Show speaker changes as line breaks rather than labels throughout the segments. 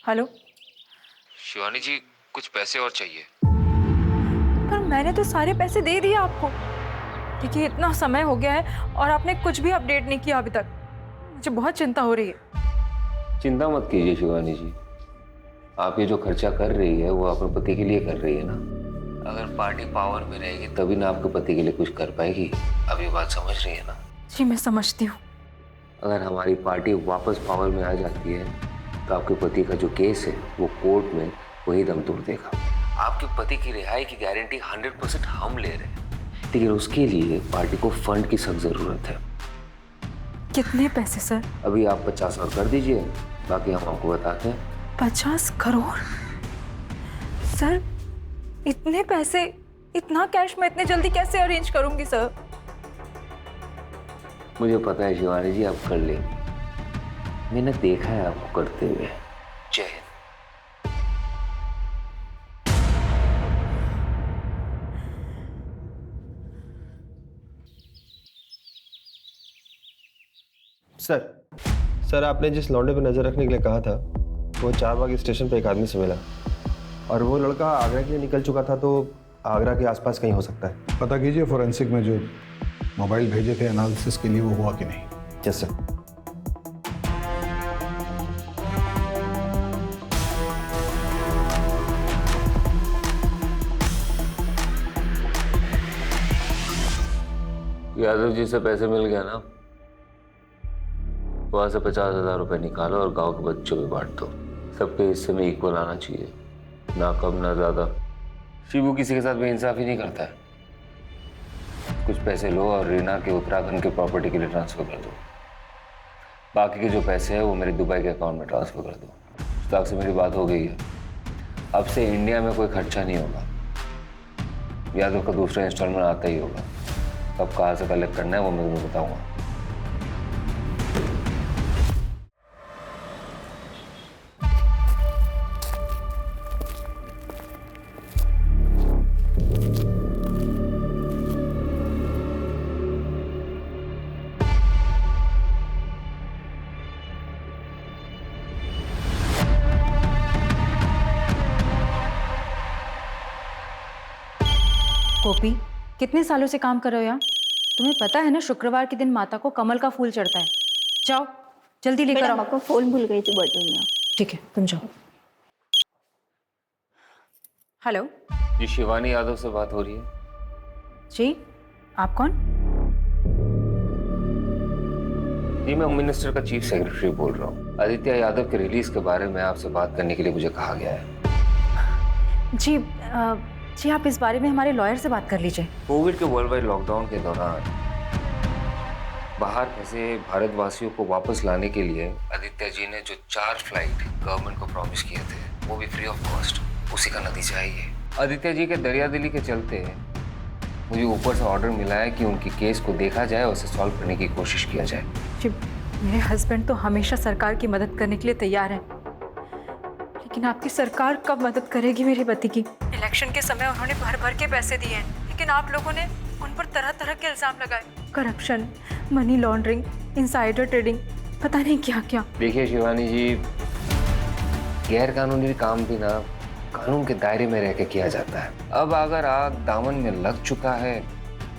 Hello.
Shivani जी, कुछ पैसे और चाहिए।
पर मैंने तो सारे पैसे दे दिए आपको। देखिए इतना समय हो गया है और आपने कुछ भी अपडेट नहीं किया अभी तक। मुझे बहुत चिंता हो रही है।
चिंता मत कीजिए शिवानी जी, आप ये जो खर्चा कर रही है वो अपने पति के लिए कर रही है ना। अगर पार्टी पावर में रहेगी तभी ना आपके पति के लिए कुछ कर पाएगी। अब ये बात समझ रही है ना।
जी मैं समझती हूँ।
अगर हमारी पार्टी वापस पावर में आ जाती है तो आपके पति का जो केस है वो कोर्ट में वही दम तोड़ देगा। आपके पति की रिहाई की गारंटी 100% हम ले रहे हैं, लेकिन उसके लिए पार्टी को फंड की सख्त जरूरत है।
कितने पैसे सर?
अभी आप 50 और कर दीजिए, बाकी हम आपको बताते हैं।
50 करोड़? सर इतने पैसे, इतना कैश मैं इतने जल्दी कैसे अरेंज करूंगी सर?
मुझे पता है शिवानी जी, आप कर लेंगे। मैंने देखा है आपको करते हुए। जय हिंद।
सर सर आपने जिस लौंडे पर नज़र रखने के लिए कहा था वो 4 बाग स्टेशन पर एक आदमी से मिला और वो लड़का आगरा के लिए निकल चुका था, तो आगरा के आसपास कहीं हो सकता है।
पता कीजिए फोरेंसिक में जो मोबाइल भेजे थे एनालिसिस के लिए वो हुआ कि नहीं।
Yes sir.
यादव जी से पैसे मिल गया ना, वहां से 50,000 रुपए निकालो और गांव के बच्चों में बांट दो। सबके हिस्से में इक्वल आना चाहिए, ना कम ना ज्यादा। शिबू किसी के साथ बेइंसाफी नहीं करता है। कुछ पैसे लो और रीना के उत्तराखंड के प्रॉपर्टी के लिए ट्रांसफर कर दो। बाकी के जो पैसे हैं वो मेरे दुबई के अकाउंट में ट्रांसफर कर दो। मुश्ताक से मेरी बात हो गई है, अब से इंडिया में कोई खर्चा नहीं होगा। यादव का दूसरा इंस्टॉलमेंट आता ही होगा। कब कहाँ से कलेक्ट करना है वो मैं तुम्हें बताऊंगा।
गोपी, कितने सालों से काम कर रहे हो यहाँ? तुम्हें पता है ना शुक्रवार के दिन माता को कमल का फूल चढ़ता है। जाओ जल्दी लेकर आओ।
को फोन भूल गई थी बर्थडे में।
ठीक है तुम जाओ। हेलो।
जी शिवानी यादव से बात हो रही है।
जी आप कौन?
जी मैं होम मिनिस्टर का चीफ सेक्रेटरी बोल रहा हूँ। आदित्य यादव के रिलीज के बारे में आपसे बात करने के लिए मुझे कहा गया है।
जी जी आप इस बारे में हमारे लॉयर से बात कर लीजिए।
कोविड के वर्ल्ड वाइड लॉकडाउन के दौरान बाहर फंसे भारतवासियों को वापस लाने के लिए आदित्य जी ने जो 4 फ्लाइट गवर्नमेंट को प्रॉमिस किए थे वो भी फ्री ऑफ कॉस्ट, उसी का नतीजा है ये। आदित्य जी के दरियादिली के चलते मुझे ऊपर से ऑर्डर मिला है कि उनकी केस को देखा जाए और उसे सॉल्व करने की कोशिश किया जाए।
जी मेरे हस्बैंड तो हमेशा सरकार की मदद करने के लिए तैयार हैं, लेकिन आपकी सरकार कब मदद करेगी मेरे पति की? इलेक्शन के समय उन्होंने भर भर के पैसे दिए हैं, लेकिन आप लोगों ने उन पर तरह तरह के इल्जाम लगाए। Corruption, money laundering, insider trading, पता नहीं क्या क्या।
देखिए शिवानी जी, गैर कानूनी काम भी ना कानून के दायरे में रह के किया जाता है। अब अगर आग दामन में लग चुका है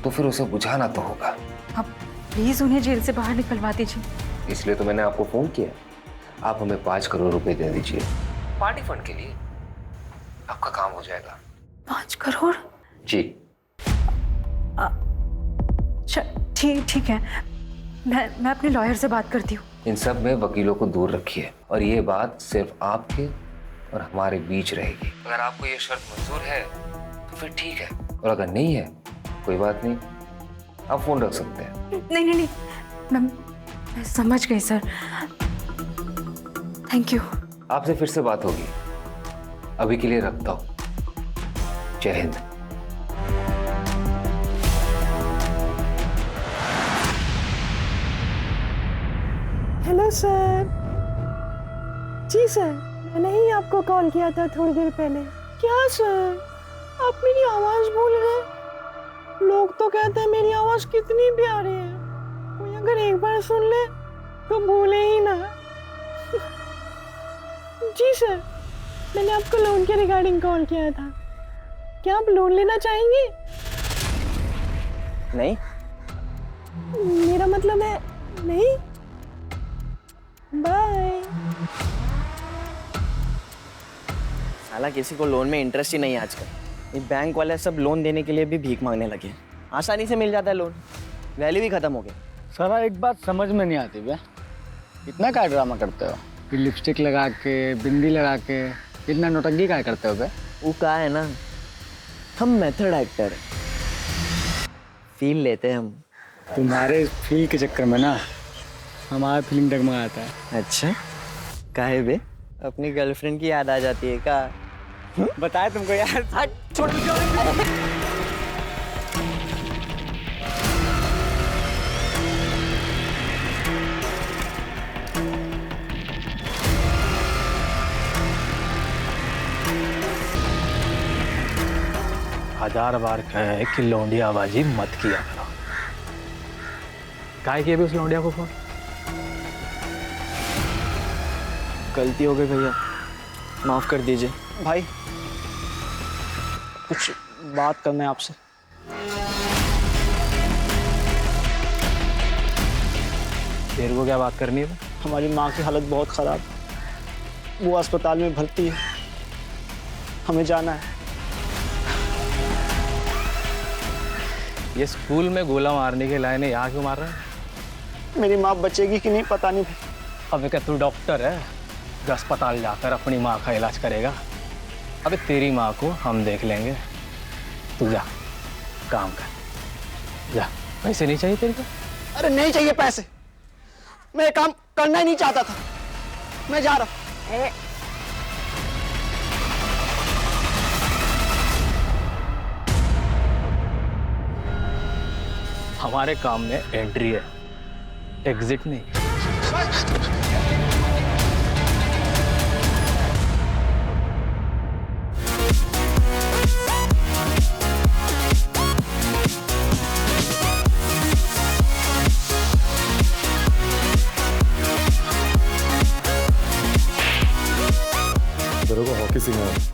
तो फिर उसे बुझाना तो होगा।
अब प्लीज उन्हें जेल से बाहर निकलवा दीजिए।
इसलिए तो मैंने आपको फोन किया। आप हमें 5 करोड़ रुपए दे दीजिए पार्टी फंड के लिए, आपका काम हो जाएगा।
5 करोड़?
जी
ठीक है, मैं अपने लॉयर से बात करती हूँ।
इन सब में वकीलों को दूर रखिए और ये बात सिर्फ आपके और हमारे बीच रहेगी। अगर आपको ये शर्त मंजूर है तो फिर ठीक है, और अगर नहीं है कोई बात नहीं, आप फोन रख सकते हैं।
नहीं, मैं समझ गई सर, थैंक यू।
आपसे फिर से बात होगी, अभी के लिए रखता हूं। जय हिंद।
Hello sir. जी सर, मैंने ही आपको कॉल किया था थोड़ी देर पहले। क्या सर, आप मेरी आवाज भूल गए? लोग तो कहते हैं मेरी आवाज कितनी प्यारी है, कोई अगर एक बार सुन ले तो भूले ही ना। जी सर, मैंने आपको लोन के रिगार्डिंग कॉल किया था। क्या आप लोन लेना चाहेंगे?
नहीं।
मेरा मतलब है नहीं। बाय।
साला किसी को लोन में इंटरेस्ट ही नहीं है आजकल। ये बैंक वाले सब लोन देने के लिए भी भीख मांगने लगे हैं। आसानी से मिल जाता है लोन, वैल्यू भी खत्म हो गई।
सारा एक बात समझ में नहीं आती बे, इतना क्या ड्रामा करते हो? फिर लिपस्टिक लगा के, बिंदी लगा के इतना नौटंकी क्या करते हो बे?
वो कहा है ना, हम मेथड एक्टर हैं, फील लेते हैं हम।
तुम्हारे फील के चक्कर में ना हमारा फीलिंग डगमगा आता है।
अच्छा, काहे बे? अपनी गर्लफ्रेंड की याद आ जाती है क्या?
बताया तुमको यार।
हट, छोड़।
हजार बार कहे कि लौंडियाबाजी मत किया करो। काहे किया भी उस लौंडिया को फोन?
गलती हो गई भैया, माफ कर दीजिए।
भाई कुछ बात करना है आपसे। तेरे को क्या बात करनी है? हमारी माँ की हालत बहुत खराब है, वो अस्पताल में भर्ती है, हमें जाना है। ये स्कूल में गोला मारने के लायक यहाँ क्यों मार रहा है? मेरी माँ बचेगी कि नहीं पता नहीं। अबे क्या तू डॉक्टर है जो अस्पताल जाकर अपनी माँ का इलाज करेगा? अबे तेरी माँ को हम देख लेंगे, तू जा काम कर जा। पैसे नहीं चाहिए तेरे को?
अरे नहीं चाहिए पैसे, मैं ये काम करना ही नहीं चाहता था, मैं जा रहा हूँ।
हमारे काम में एंट्री है, एग्जिट नहीं।
तेरे को हॉकी सिंगा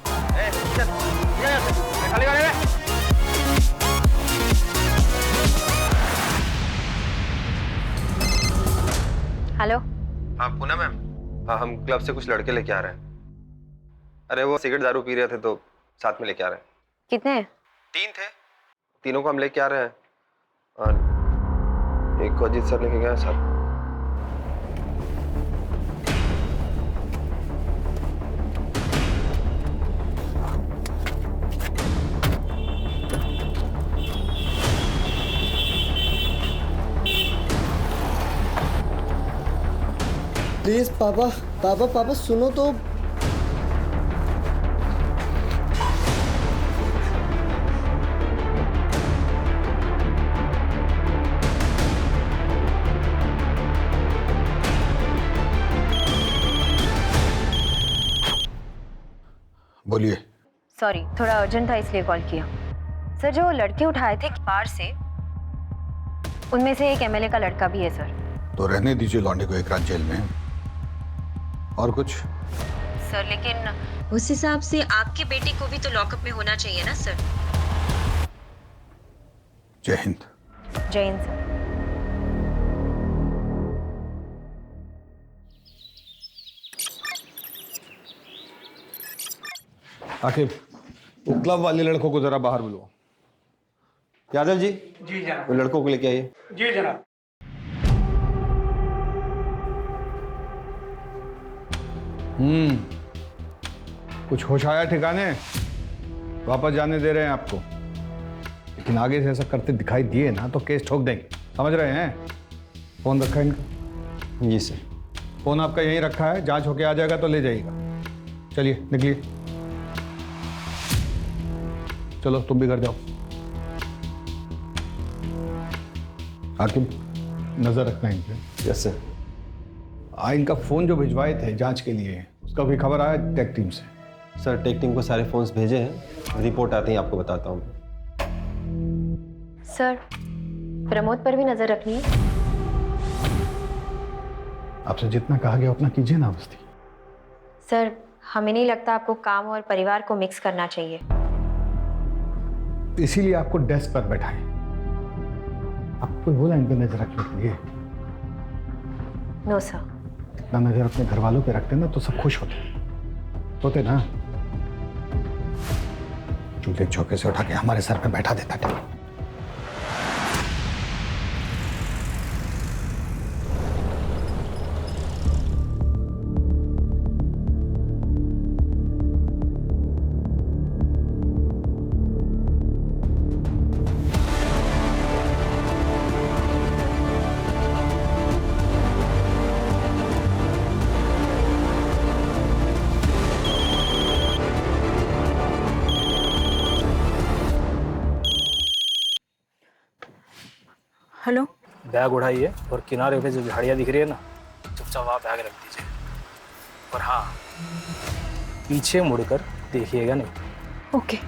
हेलो।
हाँ पूनम मैम, हाँ हम क्लब से कुछ लड़के लेके आ रहे हैं। अरे वो सिगरेट दारू पी रहे थे तो साथ में लेके आ रहे हैं।
कितने हैं?
3 थे, तीनों को हम लेके आ रहे हैं और एक को अजीत सर लेके गए साथ।
प्लीज पापा पापा पापा सुनो तो।
बोलिए।
सॉरी, थोड़ा अर्जेंट था इसलिए कॉल किया। सर, जो लड़के उठाए थे बाहर से, उनमें से एक एमएलए का लड़का भी है सर।
तो रहने दीजिए लौंडे को एक रात जेल में। और कुछ?
सर लेकिन उस हिसाब से आपके बेटे को भी तो लॉकअप में होना चाहिए ना सर।
जय हिंद।
जय हिंद सर।
आखिर वो क्लब वाले लड़कों को जरा बाहर बुलवाओ। यादव जी। जी जनाब। वो लड़कों को लेके आइए।
जी जनाब।
कुछ होश आया ठिकाने? वापस जाने दे रहे हैं आपको, लेकिन आगे से ऐसा करते दिखाई दिए ना तो केस ठोक देंगे, समझ रहे हैं? फोन रखा है इनका?
जी सर।
फोन आपका यहीं रखा है, जांच होके आ जाएगा तो ले जाइएगा। चलिए निकलिए, चलो तुम भी घर जाओ। हाकिम नजर रखना इनके।
Yes sir.
इनका फोन जो भिजवाए थे जांच के लिए, उसका कोई खबर आया टेक टीम से?
सर टेक टीम को सारे फोन्स भेजे हैं, रिपोर्ट आते ही आपको बताता हूँ।
सर, प्रमोद पर भी नजर रखनी है।
आपसे जितना कहा गया उतना कीजिए ना बस्ती।
सर, हमें नहीं लगता आपको काम और परिवार को मिक्स करना चाहिए।
इसीलिए आपको डेस्क पर बैठाएं। आपको बोला इन पर नजर रखने के लिए।
No sir.
इतना नजर अपने घर वालों पे रखते ना तो सब खुश होते ना। चूल्हे चौके से उठा के हमारे सर पे बैठा देता था।
हेलो।
बैग उठाइए और किनारे पे जो झाड़ियाँ दिख रही है ना, चुपचाप वहाँ बैग रख दीजिए। और हाँ, पीछे मुड़कर देखिएगा नहीं।
ओके।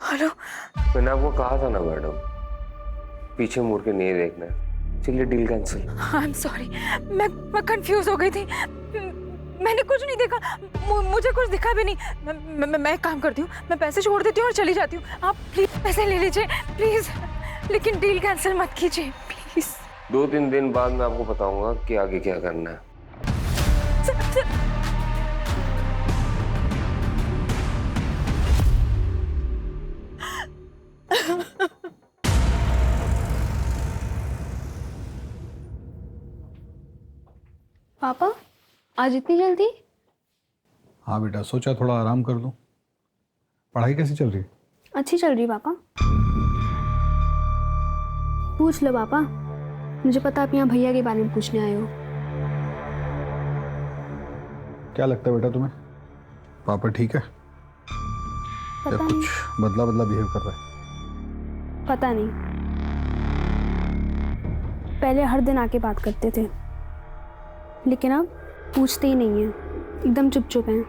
हेलो।
मैंने आपको कहा था ना मैडम, पीछे मुड़ के नहीं देखना है। चलिए deal cancel.
I am sorry, मैं कंफ्यूज हो गई थी। मैंने कुछ नहीं देखा, मुझे कुछ दिखा भी नहीं। मैं एक काम करती हूँ, मैं पैसे छोड़ देती हूँ और चली जाती हूँ। आप प्लीज पैसे ले लीजिए प्लीज, लेकिन डील कैंसिल मत कीजिए प्लीज।
2-3 दिन बाद मैं आपको बताऊंगा कि आगे क्या करना है।
पापा आज इतनी जल्दी?
हाँ बेटा, सोचा थोड़ा आराम कर लूं। पढ़ाई कैसी चल रही?
अच्छी चल रही पापा। पूछ लो पापा, मुझे पता आप यहाँ भैया के बारे में पूछने आए हो।
क्या लगता है बेटा तुम्हें, पापा ठीक है या
पता
कुछ
नहीं।
बदला बदला बिहेव कर रहा है?
पता नहीं, पहले हर दिन आके बात करते थे, लेकिन अब पूछते ही नहीं है, एकदम चुप चुप हैं।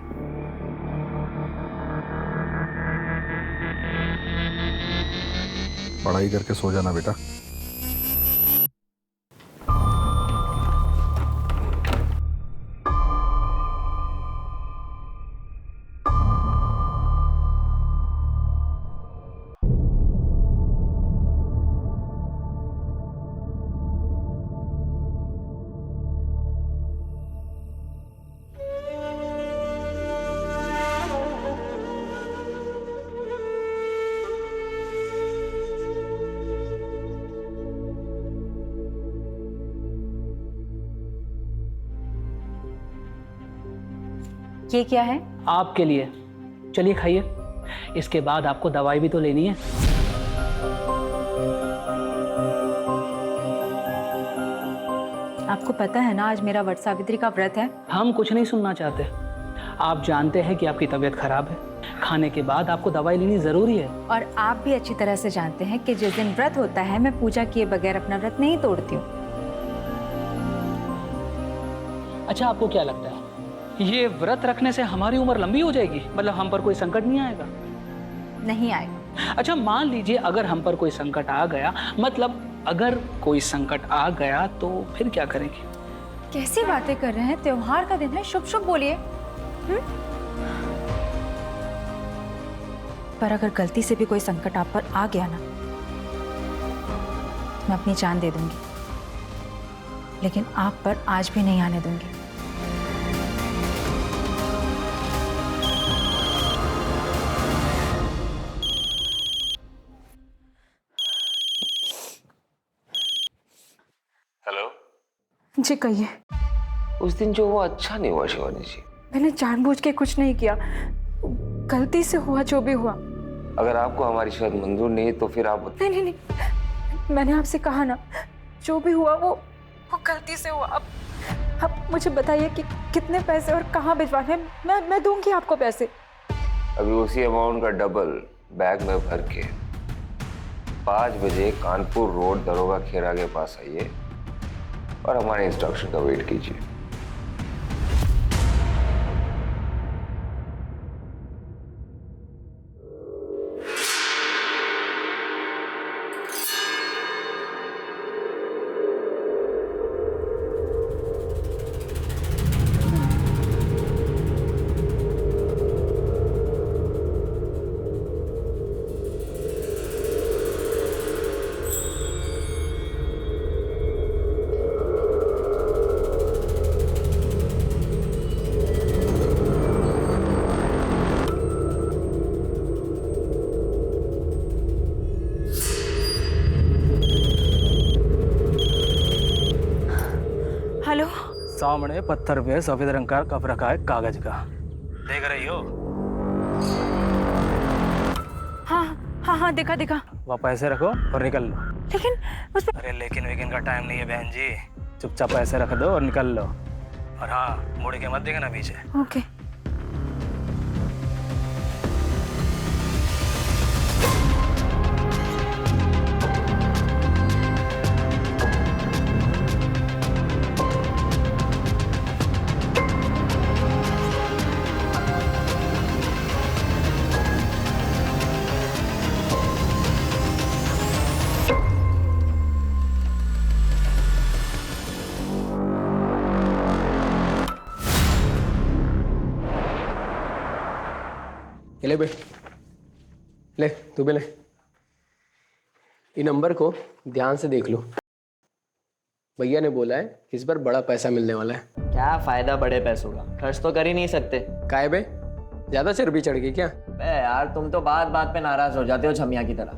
पढ़ाई करके सो जाना बेटा।
ये क्या है?
आपके लिए, चलिए खाइए। इसके बाद आपको दवाई भी तो लेनी है।
आपको पता है ना आज मेरा वट सावित्री का व्रत है।
हम कुछ नहीं सुनना चाहते। आप जानते हैं कि आपकी तबीयत खराब है, खाने के बाद आपको दवाई लेनी जरूरी है।
और आप भी अच्छी तरह से जानते हैं कि जिस दिन व्रत होता है मैं पूजा किए बगैर अपना व्रत नहीं तोड़ती हूँ।
अच्छा, आपको क्या लगता है ये व्रत रखने से हमारी उम्र लंबी हो जाएगी? मतलब हम पर कोई संकट नहीं आएगा?
नहीं आएगा।
अच्छा, मान लीजिए अगर हम पर कोई संकट आ गया, मतलब अगर कोई संकट आ गया तो फिर क्या करेंगे?
कैसी बातें कर रहे हैं, त्योहार का दिन है, शुभ शुभ बोलिए। पर अगर गलती से भी कोई संकट आप पर आ गया ना, मैं अपनी जान दे दूंगी, लेकिन आप पर आज भी नहीं आने दूंगी।
हेलो
जी कहिए।
उस दिन जो हुआ अच्छा नहीं हुआ शिवानी जी।
मैंने जानबूझ के कुछ नहीं किया, गलती से हुआ जो भी हुआ।
अगर आपको हमारी शायद मंजूर नहीं तो फिर आप
नहीं नहीं नहीं, मैंने आपसे कहा ना, जो भी हुआ वो गलती से हुआ। अब मुझे बताइए कि कितने पैसे और कहाँ भिजवाने हैं। मैं दूंगी आपको पैसे।
अभी उसी अमाउंट का डबल बैग में भर के 5 बजे कानपुर रोड दरोगा खेरा के पास आइए और हमारे इंस्ट्रक्शन का वेट कीजिए।
हेलो।
सामने पत्थर पे सफेद रंग का कप रखा है कागज का, देख रही हो?
हाँ हाँ हाँ, देखा देखा।
वहाँ पैसे रखो और निकल लो।
लेकिन उस
अरे लेकिन वेकिन का टाइम नहीं है बहन जी, चुपचाप पैसे रख दो और निकल लो। और हाँ, मुड़ के मत देखना पीछे।
ओके।
ले बे, ले तू भी ले। ये नंबर को ध्यान से देख लो। भैया ने बोला है कि इस बार बड़ा पैसा मिलने वाला है।
क्या फायदा बड़े पैसों का, खर्च तो कर ही नहीं सकते।
काहे बे, ज्यादा चर्बी चढ़ गई क्या?
बे यार, तुम तो बात बात पे नाराज हो जाते हो छमिया की तरह।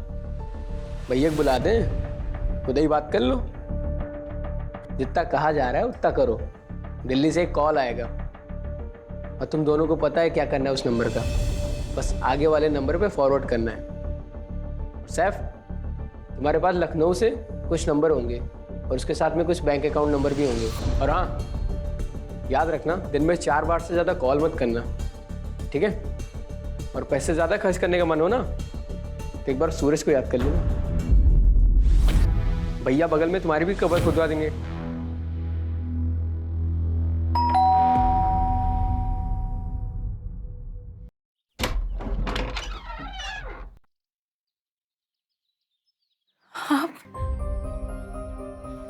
भैया को बुला दे, खुद ही बात कर लो। जितना कहा जा रहा है उतना करो। दिल्ली से एक कॉल आएगा और तुम दोनों को पता है क्या करना है उस नंबर का। बस आगे वाले नंबर पे फॉरवर्ड करना है। सैफ, तुम्हारे पास लखनऊ से कुछ नंबर होंगे और उसके साथ में कुछ बैंक अकाउंट नंबर भी होंगे। और हाँ, याद रखना दिन में 4 बार से ज़्यादा कॉल मत करना, ठीक है? और पैसे ज़्यादा खर्च करने का मन हो ना तो एक बार सूरज को याद कर लेना। भैया बगल में तुम्हारी भी कबर खुदवा देंगे।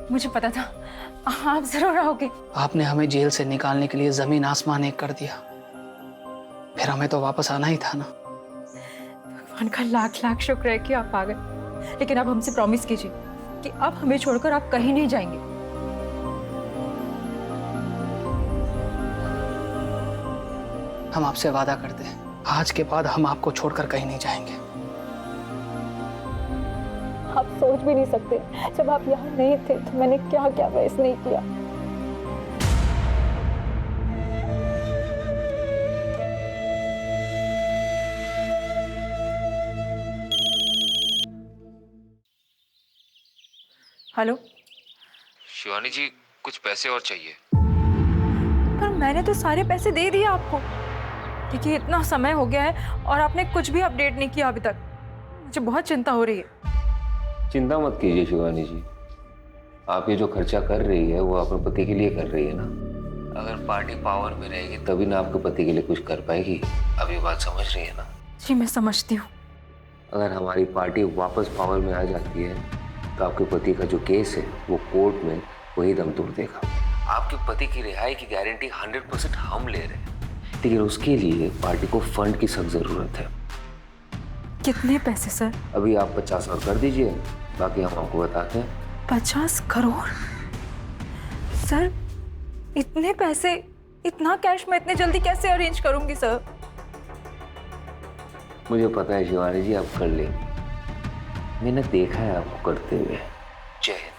मुझे पता था आप जरूर आओगे।
आपने हमें जेल से निकालने के लिए जमीन आसमान एक कर दिया, फिर हमें तो वापस आना ही था ना।
भगवान का लाख लाख शुक्र है कि आप आ गए। लेकिन आप हमसे प्रॉमिस कीजिए कि अब हमें छोड़कर आप कहीं नहीं जाएंगे।
हम आपसे वादा करते हैं, आज के बाद हम आपको छोड़कर कहीं नहीं जाएंगे।
आप सोच भी नहीं सकते, जब आप यहाँ नहीं थे तो मैंने क्या क्या फेस नहीं किया।
हेलो
शिवानी जी, कुछ पैसे और चाहिए।
पर मैंने तो सारे पैसे दे दिए आपको। देखिए, इतना समय हो गया है और आपने कुछ भी अपडेट नहीं किया अभी तक। मुझे बहुत चिंता हो रही है।
चिंता मत कीजिए शिवानी जी, आप ये जो खर्चा कर रही है वो अपने पति के लिए कर रही है ना। अगर पार्टी पावर में रहेगी तभी ना आपके पति के लिए कुछ कर पाएगी। अब ये बात समझ रही है ना?
जी मैं समझती हूँ।
अगर हमारी पार्टी वापस पावर में आ जाती है तो आपके पति का जो केस है वो कोर्ट में वही दम तोड़ देगा। आपके पति की रिहाई की गारंटी 100% हम ले रहे हैं, लेकिन उसके लिए पार्टी को फंड की सख्त जरूरत है।
कितने पैसे सर?
अभी आप 50 और कर दीजिए, बाकी हम आपको बताते हैं।
50 करोड़? सर इतने पैसे, इतना कैश मैं इतने जल्दी कैसे अरेंज करूंगी सर?
मुझे पता है शिवानी जी, आप कर लेंगे। मैंने देखा है आपको करते हुए। जय हिंद।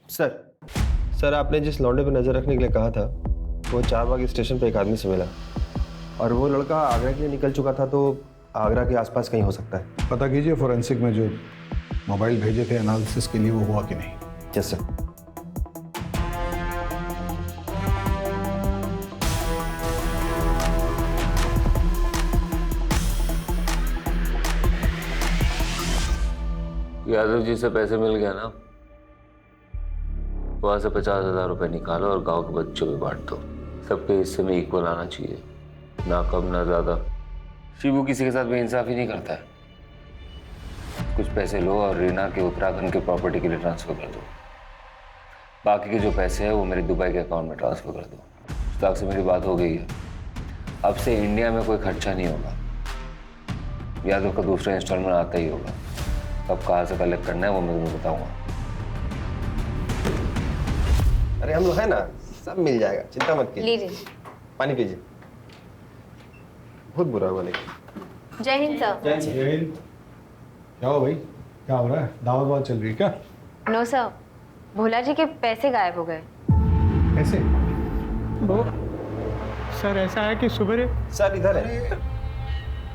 सर आपने जिस लौंडे पर नज़र रखने के लिए कहा था वो 4 बाग स्टेशन पे एक आदमी से मिला और वो लड़का आगरा के लिए निकल चुका था, तो आगरा के आसपास कहीं हो सकता है।
पता कीजिए फॉरेंसिक में जो मोबाइल भेजे थे एनालिसिस के लिए, वो हुआ कि नहीं?
Yes sir.
यादव जी से पैसे मिल गया ना, वहां से 50,000 रुपए निकालो और गांव के बच्चों में बांट दो। सबके हिस्से में इक्वल आना चाहिए, ना कम ना ज्यादा। शिबू किसी के साथ बेइंसाफी नहीं करता है। कुछ पैसे लो और रीना के उत्तराखंड के प्रॉपर्टी के लिए ट्रांसफर कर दो। बाकी के जो पैसे हैं वो मेरे दुबई के अकाउंट में ट्रांसफर कर दो। मुश्ताक से मेरी बात हो गई है, अब से इंडिया में कोई खर्चा नहीं होगा। यादव का दूसरा इंस्टॉलमेंट आता ही होगा। कब कहाँ से कलेक्ट करना है वो मैं तुम्हें बताऊंगा।
अरे हम लोग है ना, सब मिल जाएगा, चिंता मत कीजिए।
लीजिए।
पानी पीजिए। बहुत बुरा हुआ लेकिन।
जय हिंद सर।
जय हिंद। क्या हो भाई, क्या हो रहा है? दावत वावत चल रही है क्या?
नो सर, भोला जी के पैसे गायब हो गए।
कैसे?
वो सर ऐसा है कि सुबह
सर इधर है।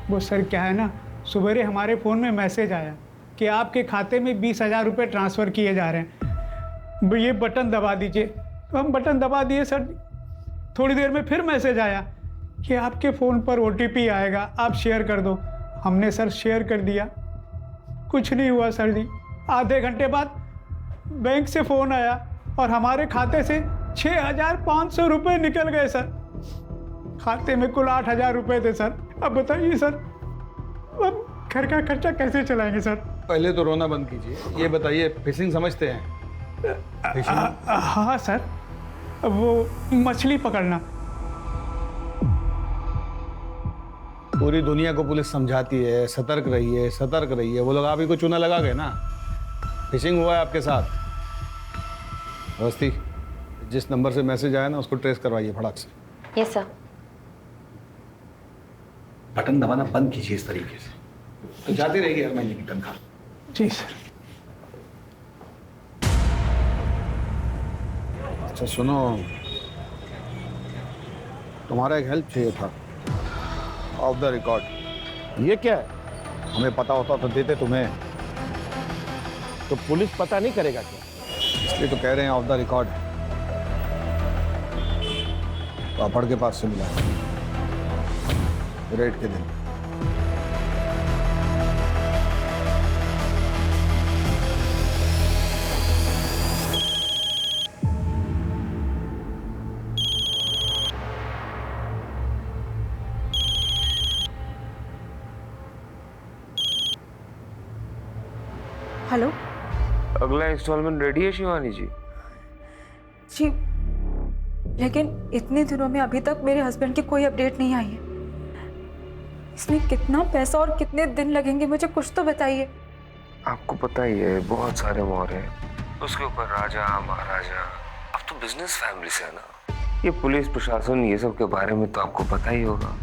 वो सर क्या है ना, सुबह हमारे फ़ोन में मैसेज आया कि आपके खाते में 20,000 रुपये ट्रांसफ़र किए जा रहे हैं, ये बटन दबा दीजिए। तो हम बटन दबा दिए सर। थोड़ी देर में फिर मैसेज आया कि आपके फ़ोन पर OTP आएगा, आप शेयर कर दो। हमने सर शेयर कर दिया, कुछ नहीं हुआ सर जी। आधे घंटे बाद बैंक से फ़ोन आया और हमारे खाते से 6,500 रुपये निकल गए सर। खाते में कुल 8,000 रुपये थे सर। अब बताइए सर, अब घर का खर्चा कैसे चलाएंगे सर?
पहले तो रोना बंद कीजिए। ये बताइए, फिशिंग समझते हैं?
हाँ सर, वो मछली पकड़ना।
पूरी दुनिया को पुलिस समझाती है सतर्क रहिए, सतर्क रहिए। वो लोग आप ही को चूना लगा गए ना। फिशिंग हुआ है आपके साथ। अवस्थी, जिस नंबर से मैसेज आया ना उसको ट्रेस करवाइए फटाक से।
Yes sir.
बटन दबाना बंद कीजिए इस तरीके से, तो जाती रहेगी हर महीने की तनख्वाह।
जी सर।
अच्छा सुनो, तुम्हारा एक हेल्प चाहिए था, ऑफ द रिकॉर्ड।
ये क्या है?
हमें पता होता तो देते तुम्हें।
तो पुलिस पता नहीं करेगा क्या?
इसलिए तो कह रहे हैं ऑफ द रिकॉर्ड। पापड़ के पास से मिला है, रेड के दिन।
हेलो
अगला इंस्टॉलमेंट रेडी है शिवानी जी?
जी, लेकिन इतने दिनों में अभी तक मेरे हस्बैंड की कोई अपडेट नहीं आई है। इसमें कितना पैसा और कितने दिन लगेंगे, मुझे कुछ तो बताइए।
आपको पता ही है बहुत सारे मोहर हैं, उसके ऊपर राजा महाराजा। अब तो बिजनेस फैमिली से है ना, ये पुलिस प्रशासन ये सब के बारे में तो आपको पता ही होगा।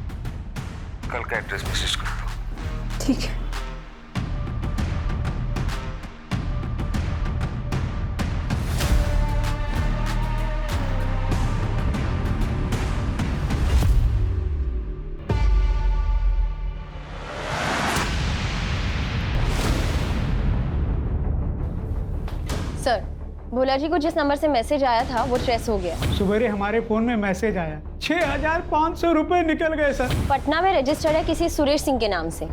कल का एड्रेस मैसेज कर दो।
ठीक है।
सर, भोला जी को जिस नंबर से मैसेज आया था वो ट्रेस हो गया।
सुबह हमारे फ़ोन में मैसेज आया, 6,500 रुपये निकल गए सर।
पटना में रजिस्टर्ड है किसी सुरेश सिंह के नाम से।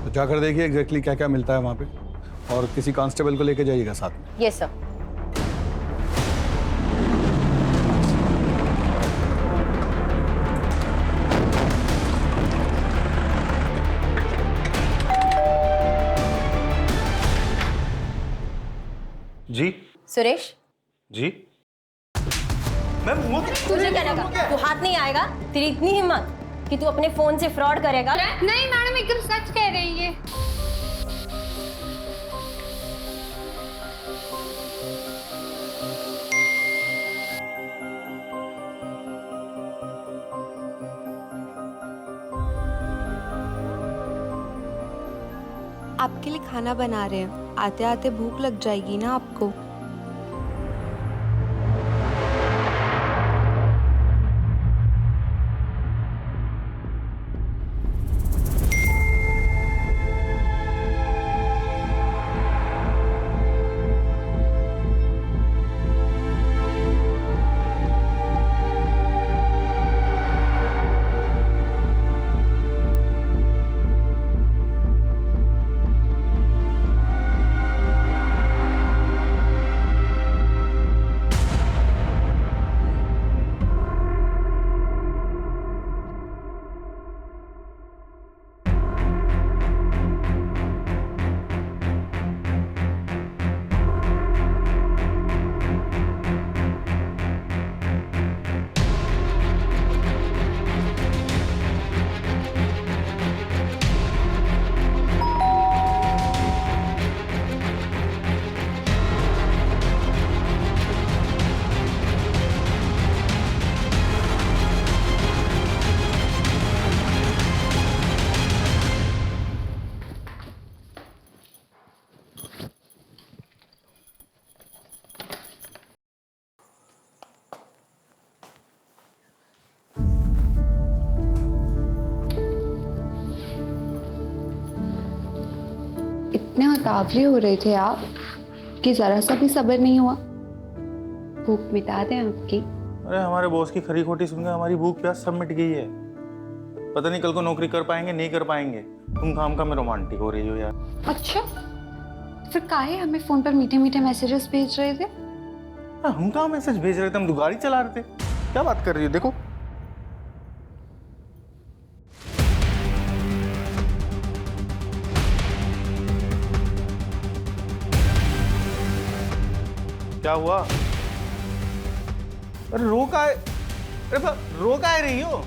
तो जाकर देखिए एग्जैक्टली क्या क्या मिलता है वहाँ पे, और किसी कांस्टेबल को लेके जाइएगा साथ में।
Yes sir.
जी
सुरेश,
जी।
तुझे क्या लगा तू हाथ नहीं आएगा? तेरी इतनी हिम्मत कि तू अपने फोन से फ्रॉड करेगा?
नहीं मैडम, एकदम सच कह रही है।
आपके लिए खाना बना रहे हैं, आते आते भूख लग जाएगी ना आपको। इतने उतावले हो रहे थे आप कि जरा सा भी सब्र नहीं हुआ। भूख मिटा दें आपकी।
अरे हमारे बॉस की खरी खोटी सुनकर हमारी भूख प्यास सब मिट गई है। पता नहीं कल को नौकरी कर पाएंगे नहीं कर पाएंगे। तुम काम का में रोमांटिक हो रही हो यार।
अच्छा, फिर काहे हमें फोन पर मीठे मीठे मैसेजेस भेज रहे थे?
हम कहाँ मैसेज भेज रहे थे, हम तो गाड़ी चला रहे थे। क्या बात कर रही हो? देखो क्या हुआ? अरे रो का है, रो का है रही हो?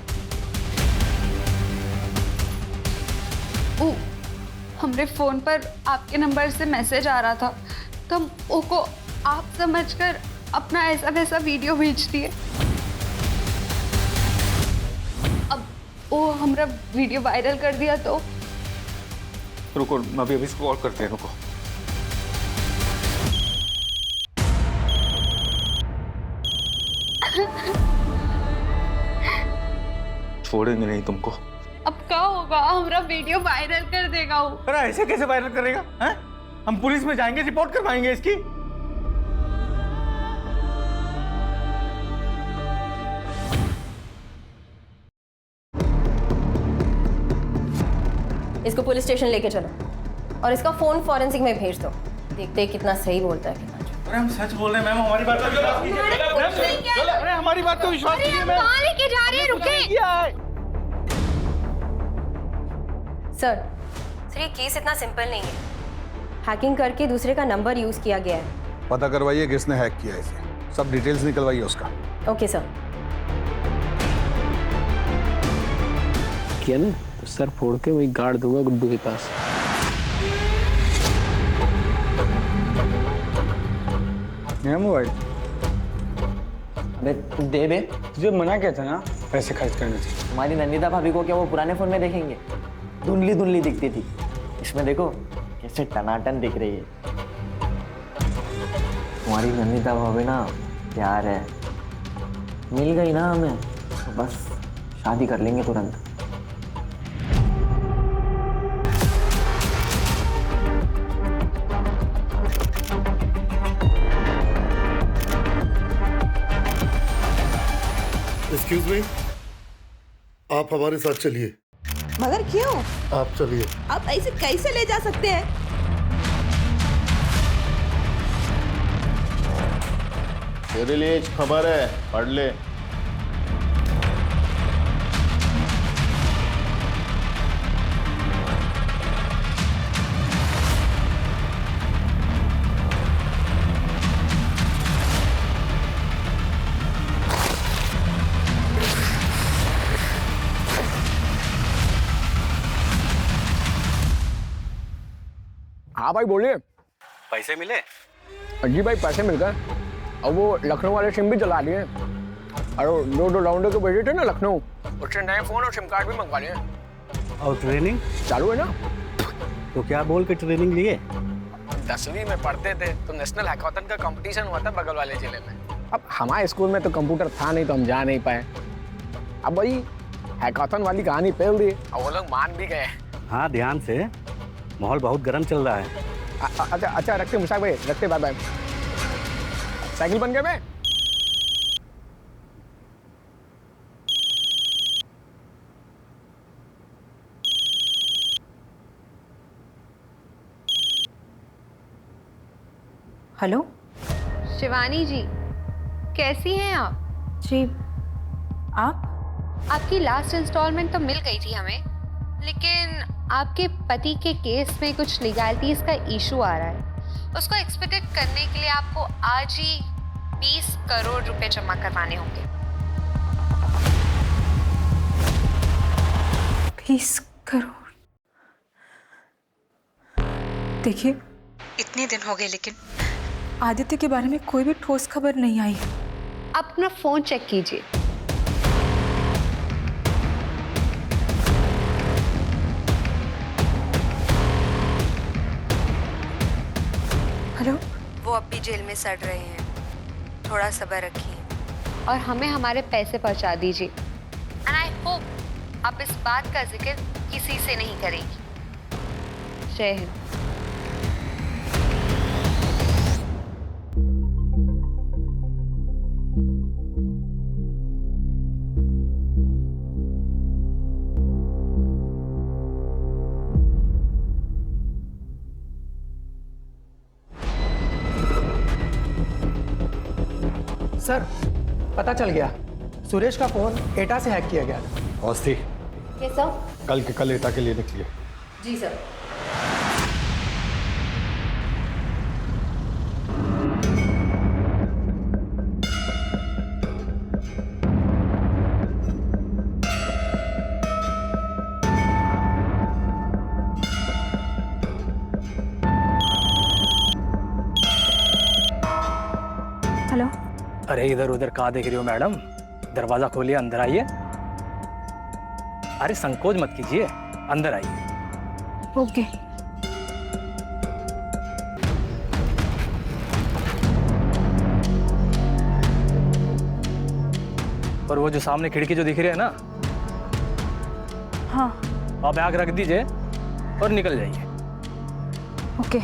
हमरे फोन पर आपके नंबर से मैसेज आ रहा था तो हम ओको आप समझकर अपना ऐसा वैसा वीडियो भेज दिए। अब वो हमारा वीडियो वायरल कर दिया तो
रुको, मैं अभी इसको कॉल करते हैं। रुको, छोड़ेंगे नहीं तुमको।
अब क्या होगा? हमारा वीडियो वायरल कर देगा वो।
अरे ऐसे कैसे वायरल करेगा? हैं? हम पुलिस में जाएंगे, रिपोर्ट करवाएंगे इसकी।
इसको पुलिस स्टेशन लेके चलो और इसका फोन फॉरेंसिक में भेज दो। देखते हैं कितना सही बोलता है कितना झूठ।
अरे हम सच बोल रहे हैं मैम, हमारी बात का विश्वास कीजिए। अरे हमारी बात का विश्वास कीजिए मैम।
कहाँ लेके जा रहे हैं? रुके सर, ये केस इतना सिंपल नहीं है। हैकिंग करके दूसरे का नंबर यूज किया गया है।
पता करवाइए किसने हैक किया इसे, सब डिटेल्स निकलवाइए उसका।
Okay sir.
किया ना तो सर फोड़ के वही गाड़ दूंगा गुड्डू के पास।
मोबाइल
अबे दे बे,
तुझे मना किया था ना पैसे खर्च करने से।
तुम्हारी नंदिता भाभी को क्या वो पुराने फोन में देखेंगे? धुंधली धुंधली दिखती थी, इसमें देखो कैसे टनाटन दिख रही है। तुम्हारी नंदिता भाभी ना प्यार है, मिल गई ना हमें तो बस शादी कर लेंगे तुरंत।
एक्सक्यूज मी, आप हमारे साथ चलिए।
मगर क्यों?
आप चलिए।
आप ऐसे कैसे ले जा सकते हैं?
तेरे लिए एक खबर है, पढ़ ले।
हाँ भाई बोलिए।
पैसे मिले?
जी भाई पैसे मिल गए। अब वो लखनऊ वाले सिम भी चला लिए और दो राउंडर को भेजे थे ना लखनऊ, उससे नए फोन और सिम कार्ड भी मंगवा लिए।
और ट्रेनिंग
चालू है ना?
तो क्या बोल के ट्रेनिंग लिए?
10वीं में पढ़ते थे तो नेशनल हैकाथन का कंपटीशन हुआ था बगल वाले जिले में। अब हमारे स्कूल में तो कंप्यूटर था नहीं तो हम जा नहीं पाए। अब वही हैकाथन वाली कहानी फैल दी और वो लोग मान भी गए।
हाँ ध्यान से, माहौल बहुत गर्म चल रहा है।
अच्छा अच्छा रखते मुशाक भाई, रखते, बाय बाय। साइकिल बन गए मैं।
हेलो
शिवानी जी, कैसी हैं आप?
जी, आप?
आपकी लास्ट इंस्टॉलमेंट तो मिल गई थी हमें, लेकिन आपके पति के केस में कुछ लीगैलिटीज का इशू आ रहा है। उसको एक्सपेक्टेड करने के लिए आपको आज ही 20 करोड़ रुपए जमा करवाने होंगे।
20 करोड़? देखिए, इतने दिन हो गए लेकिन आदित्य के बारे में कोई भी ठोस खबर नहीं आई है।
आप अपना फोन चेक कीजिए।
हेलो?
वो अब भी जेल में सड़ रहे हैं, थोड़ा सब्र रखिए
और हमें हमारे पैसे पहुंचा दीजिए। एंड आई होप आप इस बात का जिक्र किसी से नहीं करेंगी। जय हिंद।
सर पता चल गया, सुरेश का फोन एटा से हैक किया गया था।
Awasthi,
yes sir.
कल के कल एटा के लिए निकलिए।
जी सर।
हेलो।
अरे इधर उधर कहाँ देख रही हो मैडम? दरवाजा खोलिए, अंदर आइए। अरे संकोच मत कीजिए, अंदर आइए।
ओके।
और वो जो सामने खिड़की जो दिख रही है ना,
हाँ।
आप बैग रख दीजिए और निकल जाइए।
ओके।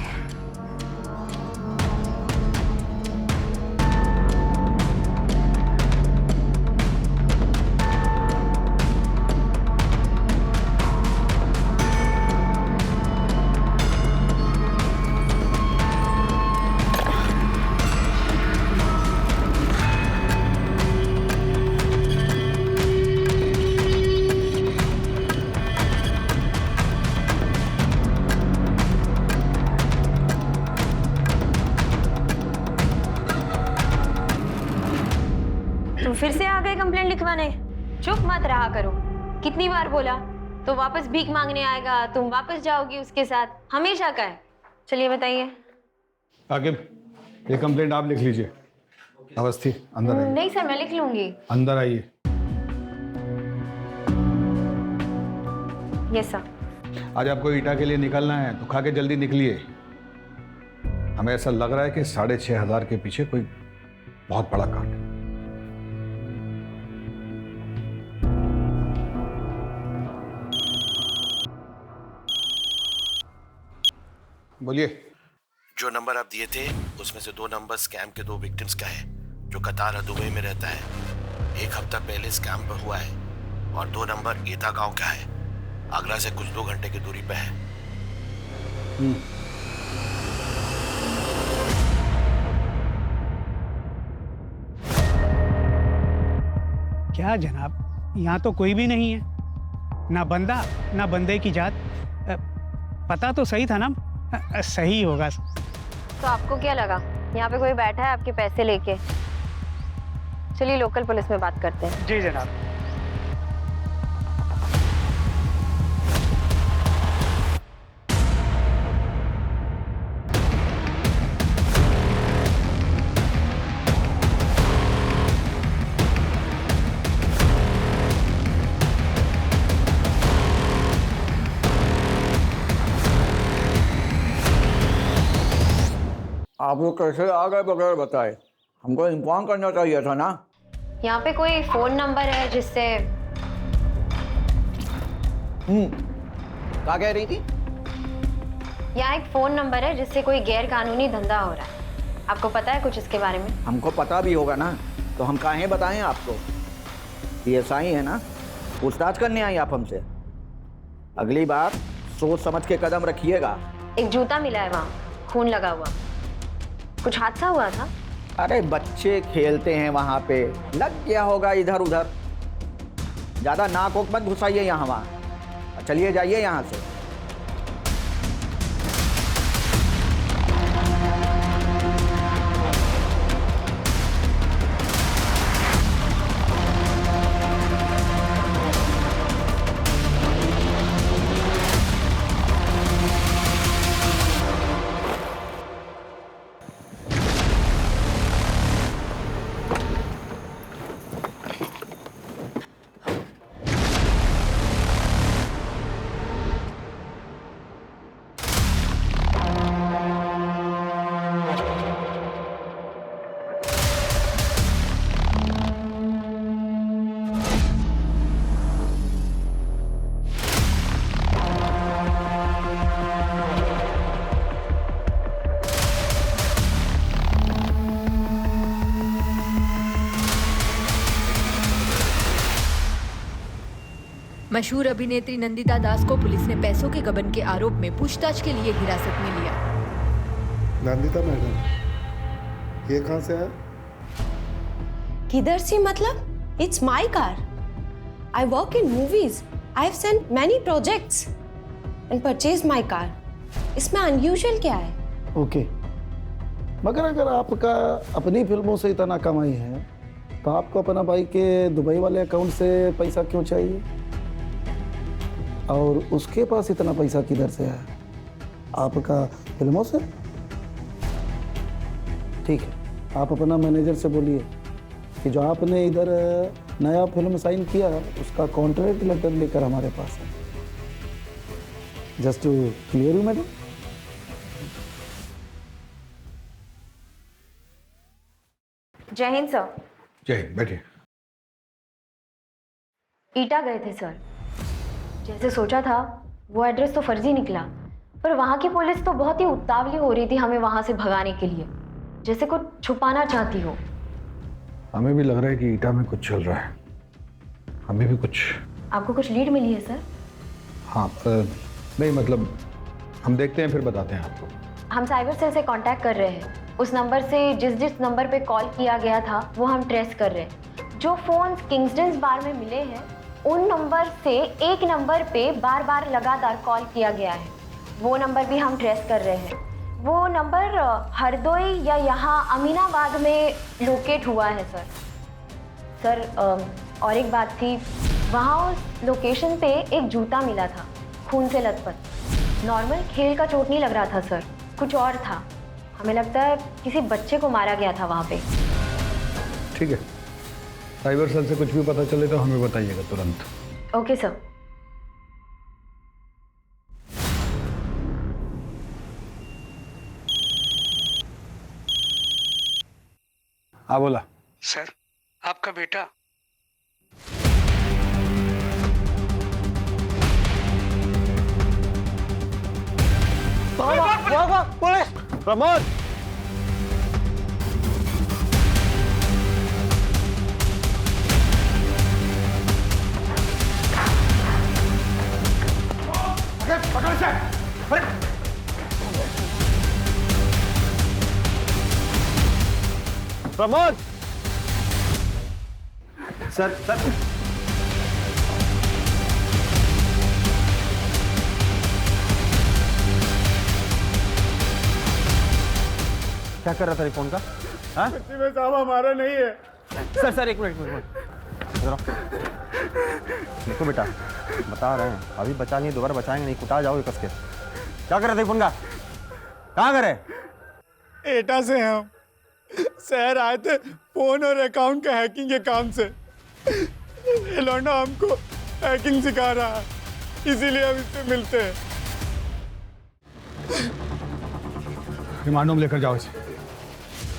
तुम फिर से आ गए कंप्लेंट लिखवाने? चुप मत रहा करो। कितनी बार बोला? तो वापस भीख मांगने आएगा, तुम वापस जाओगी उसके साथ, हमेशा का है। चलिए बताइए।
आकिब, ये कंप्लेंट आप लिख लीजिए। अवस्थी, अंदर आइए।
नहीं सर, मैं लिख लूंगी।
अंदर आइए।
Yes sir.
आज आपको ईटा के लिए निकलना है तो खा के जल्दी निकलिए। हमें ऐसा लग रहा है कि 6,500 के पीछे कोई बहुत बड़ा कांड है। बोलिए।
जो नंबर आप दिए थे उसमें से 2 नंबर स्कैम के 2 विक्टिम्स का है, जो कतार और दुबई में रहता है। 1 हफ्ता पहले स्कैम पर हुआ है और 2 नंबर एटा गांव का है, आगरा से कुछ 2 घंटे की दूरी पे है।
क्या जनाब, यहाँ तो कोई भी नहीं है, ना बंदा ना बंदे की जात। पता तो सही था ना? सही होगा।
तो आपको क्या लगा यहाँ पे कोई बैठा है आपके पैसे लेके? चलिए लोकल पुलिस में बात करते हैं।
जी जनाब।
आप लोग कैसे आ गए बगैर बताए? हमको इन्फॉर्म करना चाहिए था ना।
यहाँ पे कोई फोन नंबर है जिससे?
क्या कह रही थी?
यहाँ एक फोन नंबर है जिससे कोई गैर कानूनी धंधा हो रहा है। आपको पता है कुछ इसके बारे में?
हमको पता भी होगा ना, तो हम काहे बताएं आपको? PSI है ना, पूछताछ करने आई आप हमसे। अगली बार सोच समझ के कदम रखिएगा।
एक जूता मिला है वहाँ, खून लगा हुआ। कुछ हादसा हुआ था?
अरे बच्चे खेलते हैं वहाँ पे, लग गया होगा इधर उधर। ज्यादा नाक वोक मत घुसाइए यहाँ वहाँ। चलिए जाइए यहाँ से।
मशहूर अभिनेत्री नंदिता दास को पुलिस ने पैसों के गबन के आरोप में पूछताछ के लिए हिरासत में लिया।
नंदिता मैडम, ये कहाँ से है?
किधर से मतलब? It's my car. I work in movies. I have sent many projects and purchase my car. इसमें अनयूजुअल क्या है?
ओके, मगर अगर आपका अपनी फिल्मों से इतना कमाई है तो आपको अपना भाई के दुबई वाले अकाउंट से पैसा क्यों चाहिए? और उसके पास इतना पैसा किधर से है? आपका फिल्मों से? ठीक है, आप अपना मैनेजर से बोलिए कि जो आपने इधर नया फिल्म साइन किया उसका कॉन्ट्रैक्ट लेटर लेकर हमारे पास है. Just to clear you madam.
जय हिंद सर.
जय हिंद, बैठिए.
ईटा गए थे सर. जैसे सोचा था वो एड्रेस तो फर्जी निकला, पर वहाँ की पुलिस तो बहुत ही उतावली हो रही थी हमें वहाँ से भगाने के लिए, जैसे कुछ छुपाना चाहती हो.
हमें भी लग रहा है कि ईटा में कुछ चल रहा है. हमें भी कुछ.
आपको कुछ लीड मिली है सर?
हाँ, नहीं मतलब हम देखते हैं फिर बताते हैं आपको.
हम साइबर सेल से कांटेक्ट कर रहे हैं. उस नंबर से जिस नंबर पे कॉल किया गया था वो हम ट्रेस कर रहे हैं. जो फोन किंग्सटन बार में मिले हैं उन नंबर से एक नंबर पे बार बार लगातार कॉल किया गया है. वो नंबर भी हम ट्रेस कर रहे हैं. वो नंबर हरदोई या यहाँ अमीनाबाद में लोकेट हुआ है सर. सर और एक बात थी, वहाँ उस लोकेशन पे एक जूता मिला था खून से लथपथ. नॉर्मल खेल का चोट नहीं लग रहा था सर, कुछ और था. हमें लगता है किसी बच्चे को मारा गया था वहाँ पे.
ठीक है, साइबर सेल से कुछ भी पता चले तो हमें बताइएगा तुरंत.
Okay sir.
हाँ बोला.
सर, आपका बेटा.
पुलिस! प्रमोद!
पकड़ से.
प्रमोद! सर सर क्या कर रहा था फोन का? हाँ?
में साहब हमारा नहीं है.
सर एक मिनट. देखो बेटा, बता रहे हैं अभी बचा नहीं, दोबारा बचाएंगे नहीं, कुटा जाओगे कस के. क्या कर रहे थे फोन का? कहाँ करे?
एटा से हम शहर आए थे फोन और अकाउंट का हैकिंग के काम से. ये लौंडा हमको हैकिंग सिखा रहा है, इसीलिए हम इससे मिलते हैं.
रिमांड में लेकर जाओ इसे.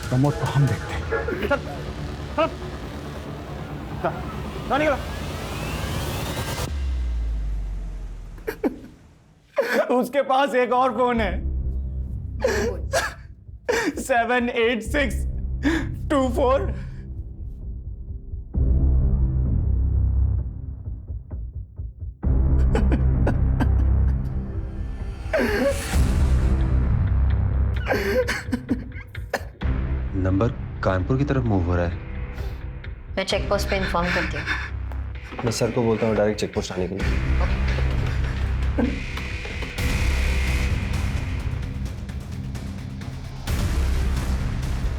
प्रमोद को हम देखते हैं.
निकलो.
उसके पास एक और फोन है 78624.
नंबर कानपुर की तरफ मूव हो रहा है.
मैं चेक पोस्ट पे इन्फॉर्म करती हूँ.
मैं सर को बोलता हूँ डायरेक्ट चेक पोस्ट आने के लिए.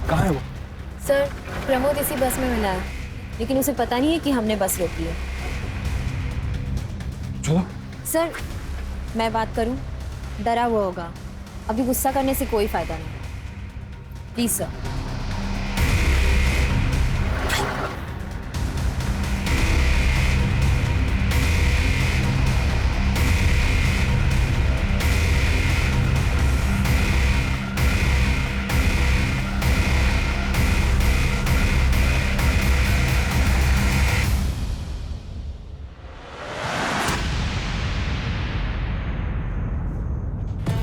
कहाँ है वो?
सर, प्रमोद इसी बस में मिला है, लेकिन उसे पता नहीं है कि हमने बस रोकी है.
चलो.
सर, मैं बात करूं? डरा हुआ होगा. अभी गुस्सा करने से कोई फायदा नहीं. Please sir.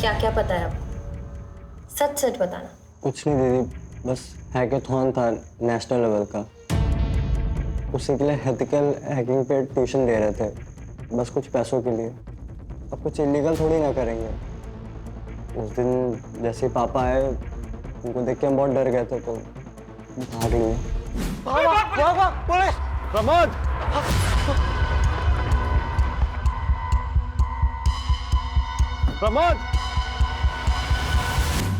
क्या क्या पता है आपको? सच सच बताना.
कुछ नहीं दीदी, बस हैकेथॉन था नेशनल लेवल का, उसी के लिए एथिकल हैकिंग पे ट्यूशन दे रहे थे, बस कुछ पैसों के लिए. अब कुछ इलीगल थोड़ी ना करेंगे. उस दिन जैसे पापा आए, उनको देख के हम बहुत डर गए थे तो भाग लिए.
पुलिस! प्रमोद! प्रमोद!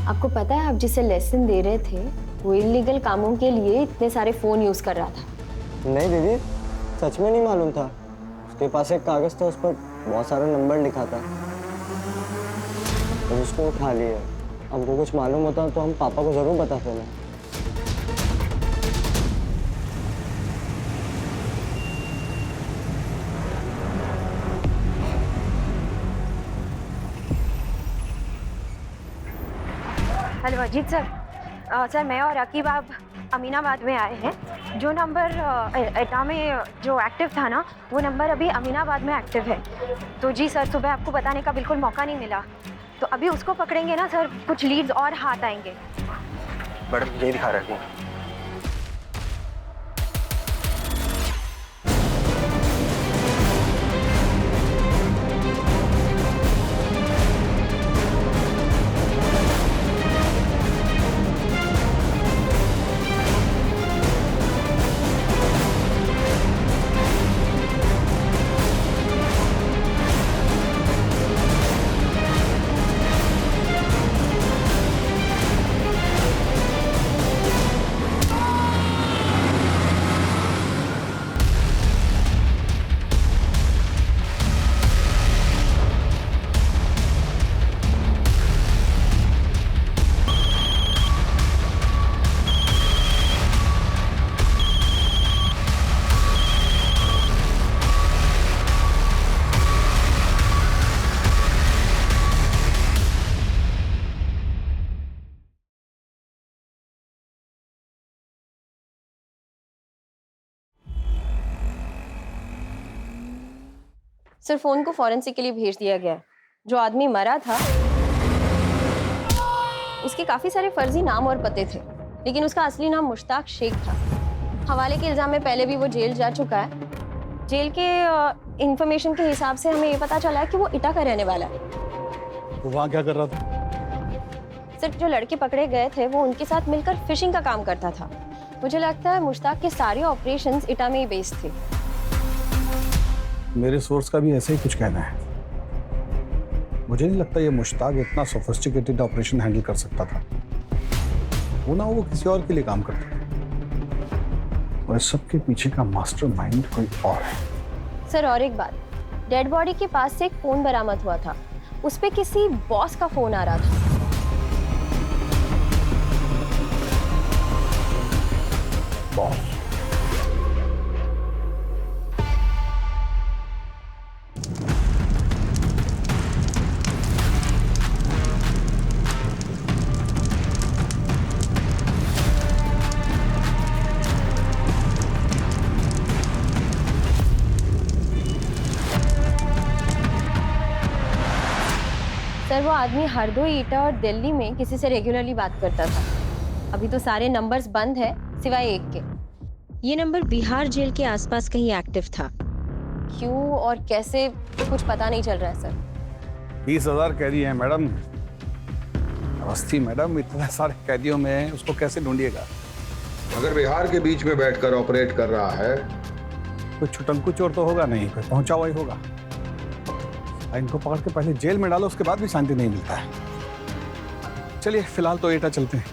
आपको पता है आप जिसे लेसन दे रहे थे वो इलीगल कामों के लिए इतने सारे फोन यूज कर रहा था।
नहीं दीदी, सच में नहीं मालूम था। उसके पास एक कागज था, उस पर बहुत सारा नंबर लिखा था, तो उसको उठा लिए। हमको कुछ मालूम होता तो हम पापा को जरूर बताते ना।
Hello Ajit sir. सर मैं और रकीब आप अमीनाबाद में आए हैं। जो नंबर एटा में जो एक्टिव था ना, वो नंबर अभी अमीनाबाद में एक्टिव है। तो जी सर, सुबह आपको बताने का बिल्कुल मौका नहीं मिला, तो अभी उसको पकड़ेंगे ना सर, कुछ लीड्स और हाथ आएंगे।
मैडम ये दिखा रहे हैं।
सर फोन को फॉरेंसिक के लिए भेज दिया गया है। जो आदमी मरा था उसके काफी सारे फर्जी नाम और पते थे, लेकिन उसका असली नाम मुश्ताक शेख था। हवाले के इल्जाम में पहले भी वो जेल जा चुका है। जेल के इंफॉर्मेशन के हिसाब से हमें ये पता चला है कि वो इटा का रहने वाला है।
वो वहाँ क्या कर रहा था?
सर जो लड़के पकड़े गए थे वो उनके साथ मिलकर फिशिंग का काम करता था। मुझे लगता है मुश्ताक के सारे ऑपरेशंस इटा में ही बेस्ड थे।
मेरे सोर्स का भी ऐसे ही कुछ कहना है। मुझे नहीं लगता ये मुश्ताक इतना सोफिस्टिकेटेड ऑपरेशन हैंडल कर सकता था। वो किसी और के लिए काम करता है, और इस सब के पीछे का मास्टरमाइंड कोई और है।
सर और एक बात, डेड बॉडी के पास से एक फोन बरामद हुआ था, उस पे किसी बॉस का फोन आ रहा था।
बॉस?
सर वो आदमी हरदोई, ईटा और दिल्ली में किसी से रेगुलरली बात करता था। अभी तो सारे नंबर्स बंद है सिवाय एक के। ये नंबर बिहार जेल के आसपास कहीं एक्टिव था। क्यों और कैसे कुछ पता नहीं चल रहा है सर।
20,000 कैदी हैं मैडम। अवस्थी मैडम, इतने सारे कैदियों में उसको कैसे ढूंढिएगा?
अगर बिहार के बीच में बैठकर ऑपरेट कर रहा है,
कोई छुटंकू चोर तो होगा नहीं, कोई पहुंचा हुआ ही होगा। इनको पकड़ के पहले जेल में डालो, उसके बाद भी शांति नहीं मिलता है। चलिए फिलहाल तो एटा चलते हैं।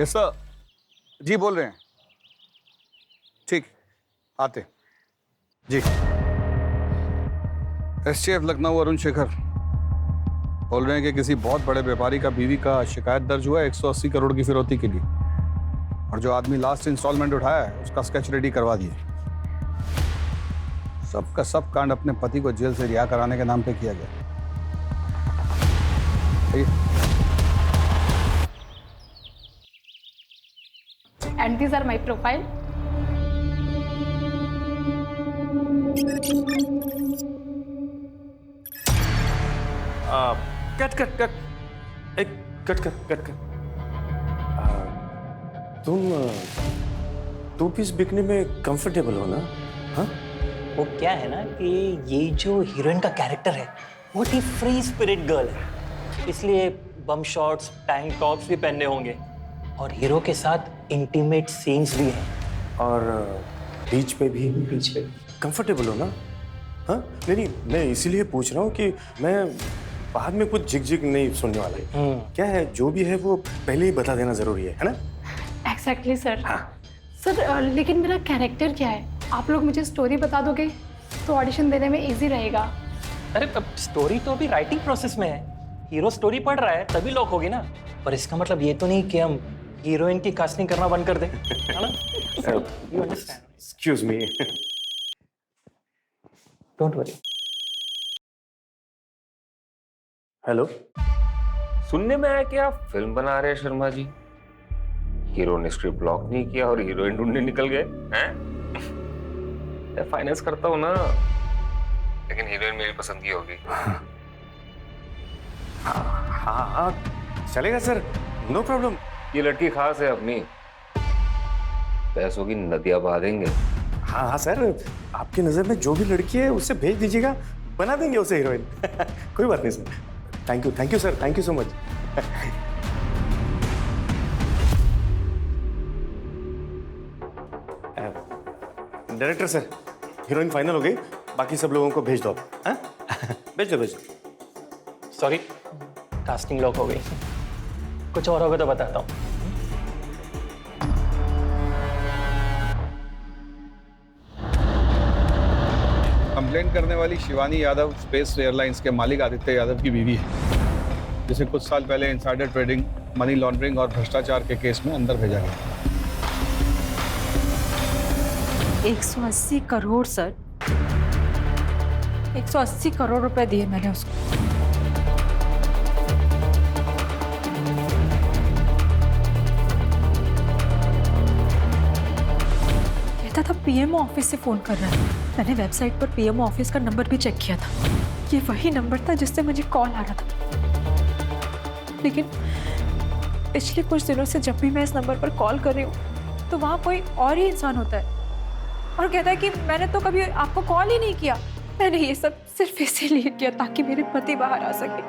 यस सर, जी बोल रहे हैं। ठीक, आते जी। एसटीएफ लखनऊ अरुण शेखर बोल रहे हैं कि किसी बहुत बड़े व्यापारी का बीवी का शिकायत दर्ज हुआ है 180 करोड़ की फिरौती के लिए, और जो आदमी लास्ट इंस्टॉलमेंट उठाया है उसका स्केच रेडी करवा दिए। सबका सब कांड अपने पति को जेल से रिहा कराने के नाम पे किया गया।
And these are my profile.
Cut cut cut, एक कट कट कट कट। तुम पीस बिकने में कंफर्टेबल हो ना? हाँ,
वो क्या है ना कि ये जो हीरोइन का कैरेक्टर है बहुत ही फ्री स्पिरिट गर्ल है।
इसलिए बम शॉट्स, टैंक टॉप्स भी पहनने होंगे और हीरो के साथ इंटीमेट सीन्स भी हैं।
और बीच पे भी कंफर्टेबल हो ना? हाँ नहीं, मैं इसीलिए पूछ रहा हूँ कि मैं बाद में कुछ झिक नहीं सुनने वाला है। क्या है जो भी है वो पहले ही बता देना जरूरी है ना?
Exactly sir. सर लेकिन मेरा कैरेक्टर क्या है? आप लोग मुझे स्टोरी बता दोगे तो ऑडिशन देने में इजी रहेगा।
अरे अब स्टोरी तो अभी राइटिंग प्रोसेस में है। हीरो स्टोरी पढ़ रहा है तभी लॉक होगी ना। पर इसका मतलब ये तो नहीं कि हम हीरोइन की कास्टिंग करना बंद कर दें, है ना? You understand?
Excuse me.
Don't worry.
Hello,
सुनने में आया कि आप फिल्म बना रहे हैं शर्मा जी। हीरो ने स्क्रिप्ट ब्लॉक नहीं किया और हीरोइन ढूंढने निकल गए हैं? मैं फाइनेंस करता हूँ ना, लेकिन हीरोइन मेरी पसंद की होगी।
हाँ चलेगा सर, नो प्रॉब्लम।
ये लड़की खास है अपनी, पैसों की नदियां बहा देंगे।
हाँ सर, आपकी नजर में जो भी लड़की है उससे भेज दीजिएगा, बना देंगे उसे हीरोइन। कोई बात नहीं sir. Thank you sir, thank you so much. Director sir, heroine final हो गई, बाकी सब लोगों को भेज दो। हाँ भेज दो।
सॉरी, कास्टिंग लॉक हो गई। कुछ और होगा तो बताता हूँ।
कंप्लेंट करने वाली शिवानी यादव स्पेस एयरलाइंस के मालिक आदित्य यादव की बीवी है, जिसे कुछ साल पहले इनसाइडर ट्रेडिंग, मनी लॉन्ड्रिंग और भ्रष्टाचार के केस में अंदर भेजा गया।
180 करोड़ सर, 180 करोड़ रुपए दिए मैंने उसको। कहता था पीएमओ ऑफिस से फोन कर रहा है। मैंने वेबसाइट पर पीएमओ ऑफिस का नंबर भी चेक किया था। ये वही नंबर था जिससे मुझे कॉल आ रहा था। लेकिन पिछले कुछ दिनों से जब भी मैं इस नंबर पर कॉल कर रही हूँ तो वहाँ कोई और ही इंसान होता है और कहता है कि मैंने तो कभी आपको कॉल ही नहीं किया। मैंने ये सब सिर्फ इसीलिए किया ताकि मेरे पति बाहर आ सके।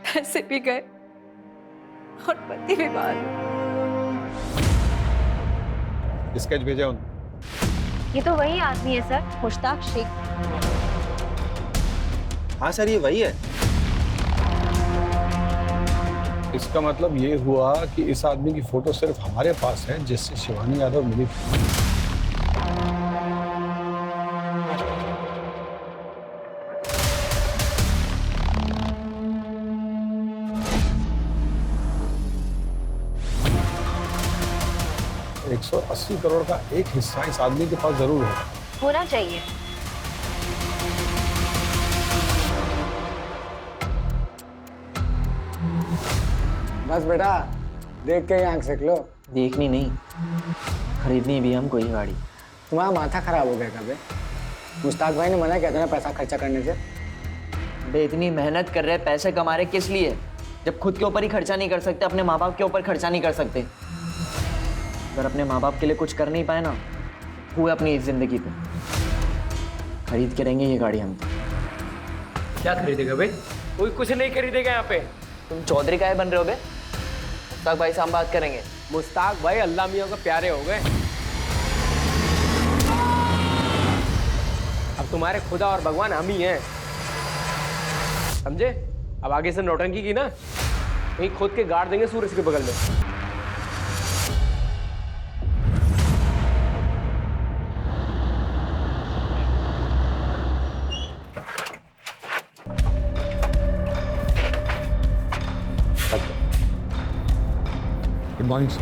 पैसे भी गए और पति भी बाहर।
स्केच भेजा उन्होंने।
ये तो वही आदमी है सर, मुश्ताक शेख।
हाँ सर, ये वही है।
इसका मतलब ये हुआ कि इस आदमी की फोटो सिर्फ हमारे पास है जिससे शिवानी यादव मिली थी। $180 करोड़ का एक हिस्सा इस आदमी के पास जरूर है।
होना चाहिए।
बस बेटा, देख के ही आंख सेक लो।
देखनी नहीं, खरीदनी भी हमको ही गाड़ी।
तुम्हारा माथा खराब हो गया कभी? मुश्ताक भाई ने मना किया था ना पैसा खर्चा करने से।
बे इतनी मेहनत कर रहे, पैसे कमा रहे, किस लिए? जब खुद के ऊपर ही खर्चा नहीं कर सकते, अपने माँ बाप के ऊपर खर्चा नहीं कर सकते। अगर अपने माँ बाप के लिए कुछ कर नहीं पाए ना, हुए अपनी इस जिंदगी पे। खरीद के रहेंगे ये गाड़ी हम तो।
क्या खरीदेगा भाई? कोई कुछ नहीं खरीदेगा यहाँ पे।
तुम चौधरी काहे बन रहे हो बे? मुश्ताक भाई से हम बात करेंगे।
मुश्ताक भाई अल्लाह मियाँ के प्यारे हो गए। अब तुम्हारे खुदा और भगवान हम ही हैं, समझे? अब आगे से नौटंकी की ना, कहीं खुद के गाड़ देंगे सूरज के बगल में।
Good morning sir.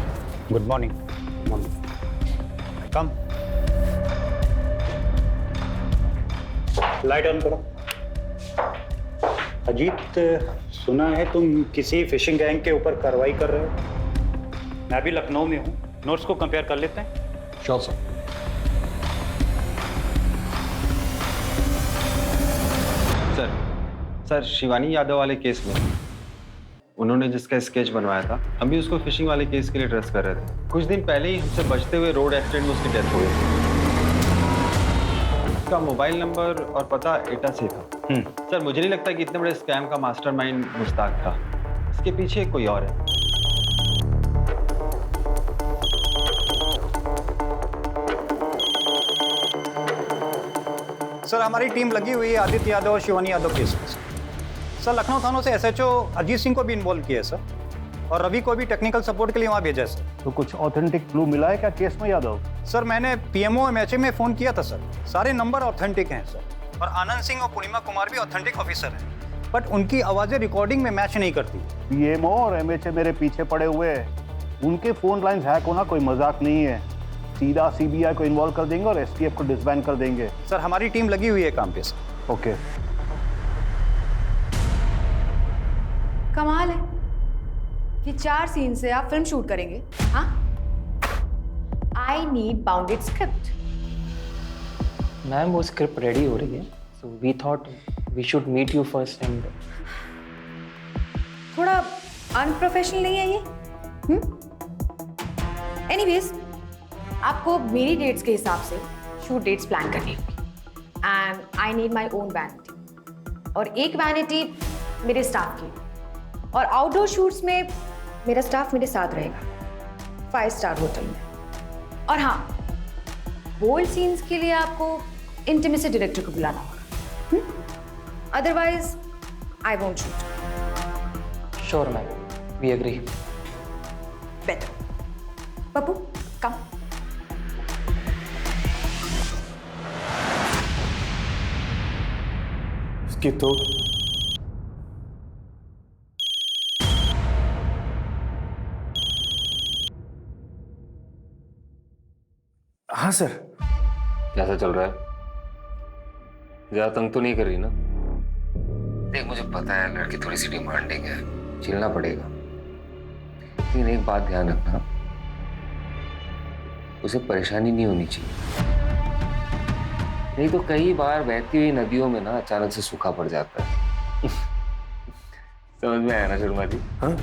Good morning. Come. Light on करो। अजीत, सुना है तुम किसी फिशिंग गैंग के ऊपर कार्रवाई कर रहे हो। मैं भी लखनऊ में हूँ, नोट्स को कंपेयर कर लेते हैं।
Sure sir.
Sir, Shivani Yadav वाले केस में उन्होंने जिसका स्केच बनवाया था, हम भी उसको फिशिंग वाले केस के लिए ट्रेस कर रहे थे। कुछ दिन पहले ही हमसे बचते हुए रोड एक्सीडेंट में उसकी डेथ हो गई। उसका मोबाइल नंबर और पता एटा से था। सर मुझे नहीं लगता कि इतने बड़े स्कैम का मास्टरमाइंड मुश्ताक था, इसके पीछे कोई और है।
सर हमारी टीम लगी हुई है आदित्य यादव और शिवानी यादव केस में। सर लखनऊ थानों से एसएचओ अजीत सिंह को भी इन्वॉल्व किया है सर, और रवि को भी टेक्निकल सपोर्ट के लिए वहाँ भेजा है सर।
तो कुछ ऑथेंटिक क्लू मिला है क्या केस में यादव?
सर मैंने पीएमओ एमएचए में फ़ोन किया था सर, सारे नंबर ऑथेंटिक हैं सर, और आनंद सिंह और पूर्णिमा कुमार भी ऑथेंटिक ऑफिसर हैं, बट उनकी आवाज़ें रिकॉर्डिंग में मैच नहीं करती।
पीएमओ और एमएचए मेरे पीछे पड़े हुए हैं, उनके फ़ोन लाइन्स हैक होना कोई मजाक नहीं है। सीधा सीबीआई को इन्वॉल्व कर देंगे और एसटीएफ को डिसबैंड कर देंगे।
सर हमारी टीम लगी हुई है काम पे सर।
ओके।
कमाल है कि 4 सीन से आप फिल्म शूट करेंगे। हाँ, I need bounded script.
Ma'am वो स्क्रिप्ट रेडी हो रही है, so we thought we should meet you first and.
थोड़ा अनप्रोफेशनल नहीं है ये? एनीवेज, आपको मेरी डेट्स के हिसाब से शूट डेट्स प्लान करनी होगी, and I need my own vanity, और एक वैनिटी मेरे स्टाफ की, और आउटडोर शूट्स में मेरा स्टाफ मेरे साथ रहेगा 5 स्टार होटल में। और हाँ, बोल्ड सीन्स के लिए आपको इंटीमेसी डायरेक्टर को बुलाना होगा, otherwise I won't shoot.
Sure ma'am, we agree.
Better. Pappu come.
इसकी तो हाँ सर।
कैसा चल रहा है? ज्यादा तंग तो नहीं कर रही ना? देख मुझे पता है लड़की थोड़ी सी डिमांडिंग है, झेलना पड़ेगा, लेकिन एक बात ध्यान रखना, उसे परेशानी नहीं होनी चाहिए, नहीं तो कई बार बहती हुई नदियों में ना अचानक से सूखा पड़ जाता है। समझ में आया ना शर्मा जी?
हाँ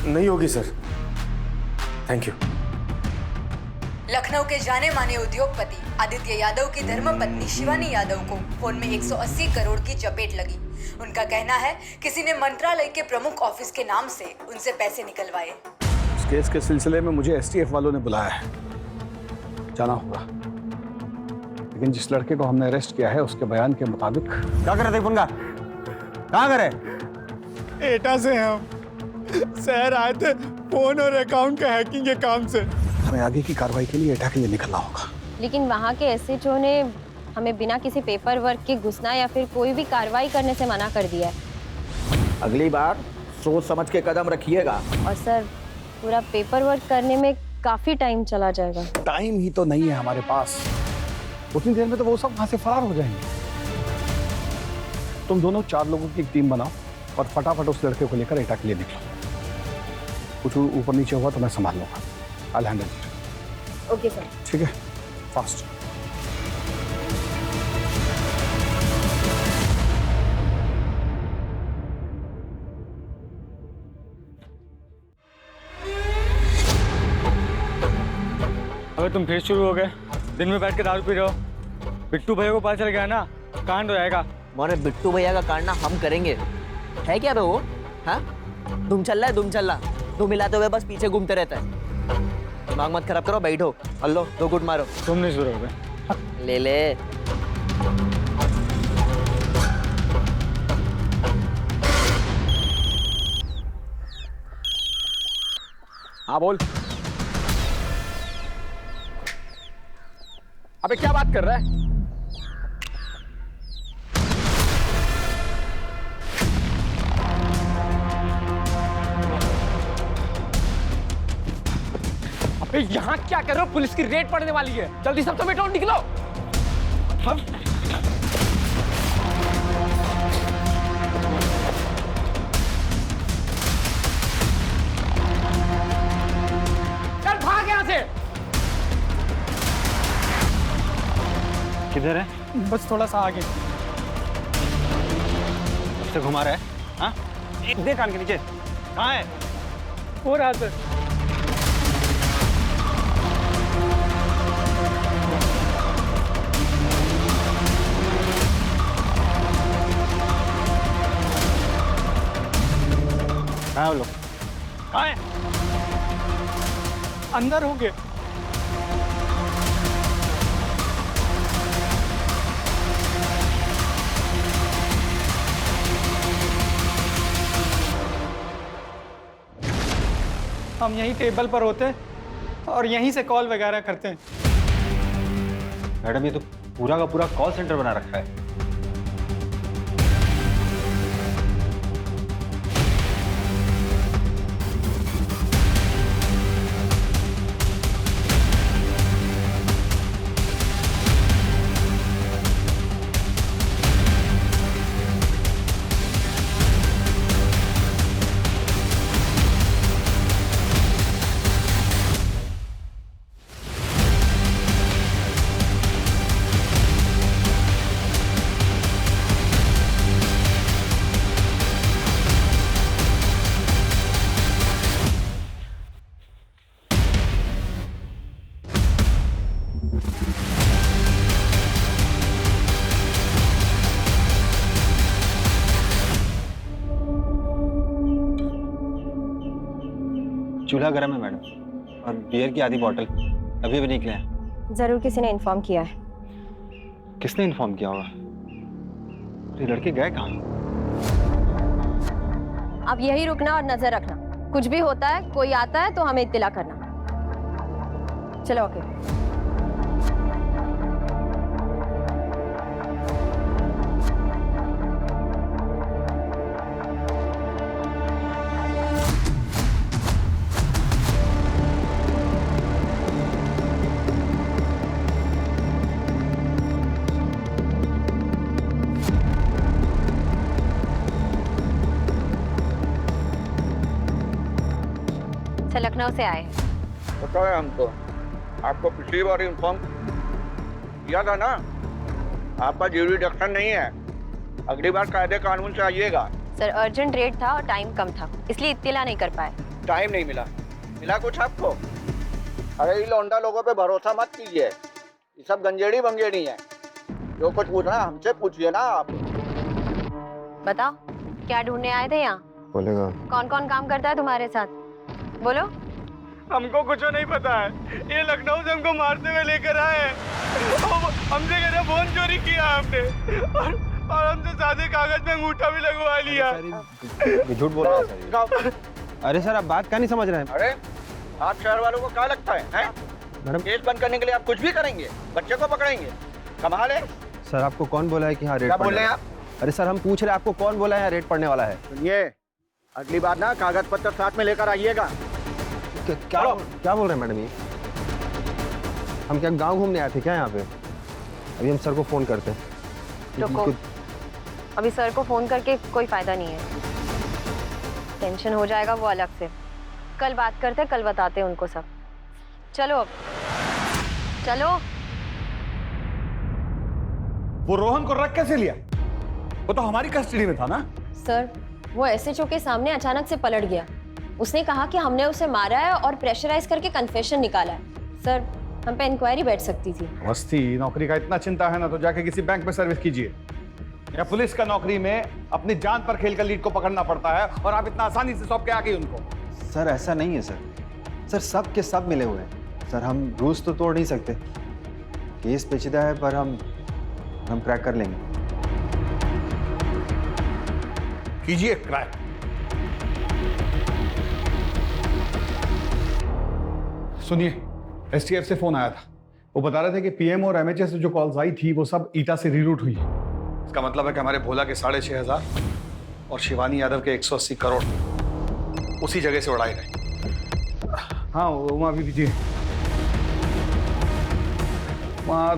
नहीं होगी सर, थैंक यू।
लखनऊ के जाने माने उद्योगपति आदित्य यादव की धर्मपत्नी शिवानी यादव को फोन में 180 करोड़ की चपेट लगी। उनका कहना है किसी ने मंत्रालय के प्रमुख ऑफिस के नाम से उनसे पैसे निकलवाए।
इस केस के सिलसिले में मुझे एसटीएफ वालों ने बुलाया है, जाना होगा, लेकिन जिस लड़के को हमने अरेस्ट किया है उसके बयान के मुताबिक।
क्या कर रहे थे पुनगा? कहाँ करे?
एटा से हम शहर आए थे फोन और अकाउंट का हैकिंग के काम से।
हमें आगे की कार्रवाई के लिए एटा के लिए निकलना होगा।
लेकिन वहाँ के एसएचओ ने हमें बिना किसी पेपर वर्क के घुसना या फिर कोई भी कार्रवाई करने से मना कर दिया है।
अगली बार सोच समझ के कदम रखिएगा।
और सर पूरा पेपर वर्क करने में काफी टाइम चला जाएगा।
टाइम ही तो नहीं है हमारे पास, उतनी देर में तो वो सब वहां से फरार हो जाएंगे। तुम दोनों 4 लोगों की एक टीम बनाओ और फटाफट उस लड़के को लेकर एटा के लिए निकलो। कुछ ऊपर नीचे हुआ तो मैं संभाल लूंगा। I'll handle it.
Okay sir.
ठीक है, फास्ट।
अगर तुम फिर शुरू हो गए, दिन में बैठ के दारू पी रहे हो, बिट्टू भैया को पता चल गया ना, कांड हो जाएगा।
मोरे बिट्टू भैया का कांड ना हम करेंगे, है क्या वो? हाँ, धूम चल रहा है, धूम चल रहा, धूम मिलाते हुए बस पीछे घूमते रहता है। दिमाग मत खराब करो, बैठो, हल्लो 2 गुट मारो।
तुम नहीं शुरू हो गए।
ले ले।
हाँ बोल। अबे क्या बात कर रहा है?
अबे यहाँ क्या कर रहे हो? पुलिस की रेड पड़ने वाली है, जल्दी सब समेटो, निकलो। हम चल भाग यहाँ से।
किधर है?
बस थोड़ा सा आगे।
से घुमा रहा है? हाँ? देख कान के नीचे कहाँ है?
हो रहा सर।
वो लोग?
कहाँ है? अंदर होंगे। हम यहीं टेबल पर होते हैं और यहीं से कॉल वगैरह करते हैं।
मैडम ये तो पूरा का पूरा कॉल सेंटर बना रखा है। चूल्हा गर्म है मैडम, और बियर की आधी बोतल अभी भी निकले हैं।
जरूर किसी ने इन्फॉर्म किया है।
किसने इन्फॉर्म किया होगा? ये लड़के गए कहाँ?
अब यही रुकना और नजर रखना, कुछ भी होता है, कोई आता है तो हमें इत्तिला करना। चलो ओके। लखनऊ से आए हैं।
पता है हमको, आपको पिछली बार इन्फॉर्म किया था ना, आपका ज्यूरिडिक्शन नहीं है, अगली बार कायदे कानून से आइएगा।
सर अर्जेंट रेट था और टाइम कम था, इसलिए इत्तिला नहीं कर पाए।
टाइम नहीं मिला? मिला कुछ आपको? अरे ये लौंडा लोगों पे भरोसा मत कीजिए, ये सब गंजेड़ी बंगेड़ी है। जो कुछ पूछना हमसे पूछिए ना आप।
बताओ क्या ढूंढने आए थे यहाँ?
बोलेगा
कौन कौन काम करता है तुम्हारे साथ? बोलो।
हमको कुछ नहीं पता है, ये लखनऊ से हमको मारते हुए लेकर आए हैं। हमसे कह रहे फोन चोरी किया हमने, और हमसे सादे कागज में अंगूठा भी लगवा लिया।
झूठ बोल रहा है सर। अरे सर आप बात क्या नहीं समझ रहे हैं?
अरे आप शहर वालों को क्या लगता है?
मैडम
केस बंद करने के लिए आप कुछ भी करेंगे, बच्चे को पकड़ेंगे, कमाल है।
सर आपको कौन बोला है कि हाँ रेट
क्या बोल रहे हैं आप?
अरे सर हम पूछ रहे हैं आपको कौन बोला है रेट पड़ने वाला है?
सुनिए, अगली बार ना कागज पत्र साथ में लेकर आइएगा।
क्या बोल रहे हैं मैडम ये? हम क्या गांव घूमने आए थे क्या यहाँ पे? अभी हम सर को फोन करते हैं।
रुको, अभी सर को फोन करके कोई फायदा नहीं है, टेंशन हो जाएगा वो अलग से। कल बात करते, कल बताते हैं उनको सब। चलो अब चलो।
वो रोहन को रख कैसे लिया? वो तो हमारी कस्टडी में था ना।
सर वो एसएचओ के सामने अचानक से पलट गया। उसने कहा कि हमने उसे मारा है और प्रेशराइज करके कन्फेशन निकाला है। सर हम पे इंक्वायरी बैठ सकती थी।
मस्ती, नौकरी का इतना चिंता है ना तो जाके किसी बैंक में सर्विस कीजिए, या पुलिस का नौकरी में अपनी जान पर खेलकर लीड को पकड़ना पड़ता है, और आप इतना आसानी से सौंप के आ गई उनको।
सर ऐसा नहीं है सर, सर सब के सब मिले हुए हैं सर। हम रूल्स तो तोड़ नहीं सकते, केस पेचीदा है पर हम क्रैक कर लेंगे।
कीजिए क्रैक। सुनिए, एसटीएफ से फोन आया था, वो बता रहे थे कि पीएम और एमएचए से जो कॉल्स आई थी वो सब ईटा से रीरूट हुई है। इसका मतलब है कि हमारे भोला के 6,500 और शिवानी यादव के 180 करोड़ उसी जगह से उड़ाए गए। हाँ उमा भी जी, वहाँ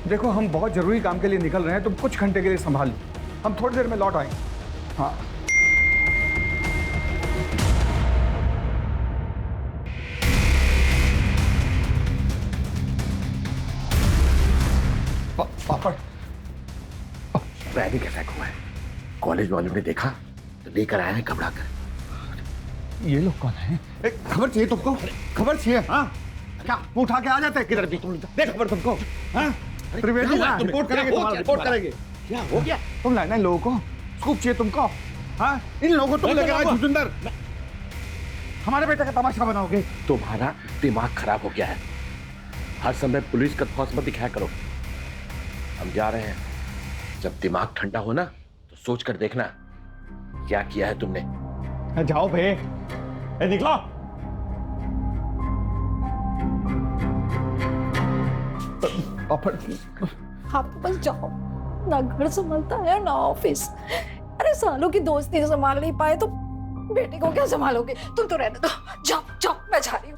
देखो हम बहुत जरूरी काम के लिए निकल रहे हैं, तुम कुछ घंटे के लिए संभाल लो, हम थोड़ी देर में लौट आएंगे। हाँ पापड़
पैनिक अटैक हुआ है, कॉलेज वालों ने देखा तो लेकर आए हैं घबरा कर।
ये लोग कौन है? खबर चाहिए तुमको? खबर चाहिए? हाँ क्या उठा के आ जाते हैं? किधर भी तुम दे खबर तुमको। हाँ त्रिवेदी रिपोर्ट करेंगे, तुम्हारा रिपोर्ट करेंगे। क्या हो गया? तुम लाना है लोगों को, स्कूप चाहिए तुमको?
हाँ, इन लोगों को तुम लेकर आए छुछुंदर। हमारे बेटे का तमाशा बनाओगे।
तुम्हारा दिमाग खराब हो गया है, हर समय पुलिस का खौफ मत दिखाया करो। हम जा रहे हैं, जब दिमाग ठंडा हो ना तो सोच कर देखना क्या किया है तुमने।
जाओ भे, निकलो।
आप तो बस जाओ, ना घर संभालता है ना ऑफिस। अरे सालों की दोस्ती संभाल नहीं पाए तो बेटे को क्या संभालोगे? तुम तो रहने दो, जाओ जाओ, मैं जा रही हूँ।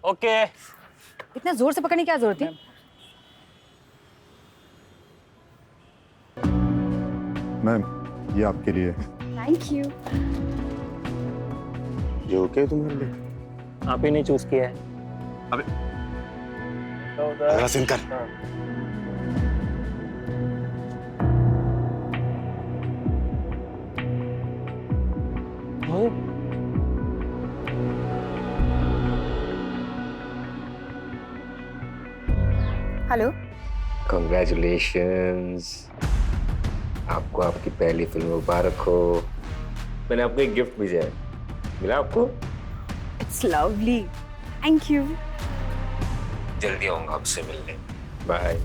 ओके।
इतना जोर से पकड़ने की क्या जरूरत थी?
मैम, ये आपके लिए।
Thank you.
ये ओके तुम्हारे लिए?
आप ही ने चूज किया है।
अबे जरा सिंह कर।
हेलो।
Congratulations, आपको आपकी पहली फिल्म मुबारक हो। मैंने आपको एक गिफ्ट भेजा है, मिला आपको?
It's lovely, thank you.
जल्दी आऊंगा आपसे मिलने, बाय।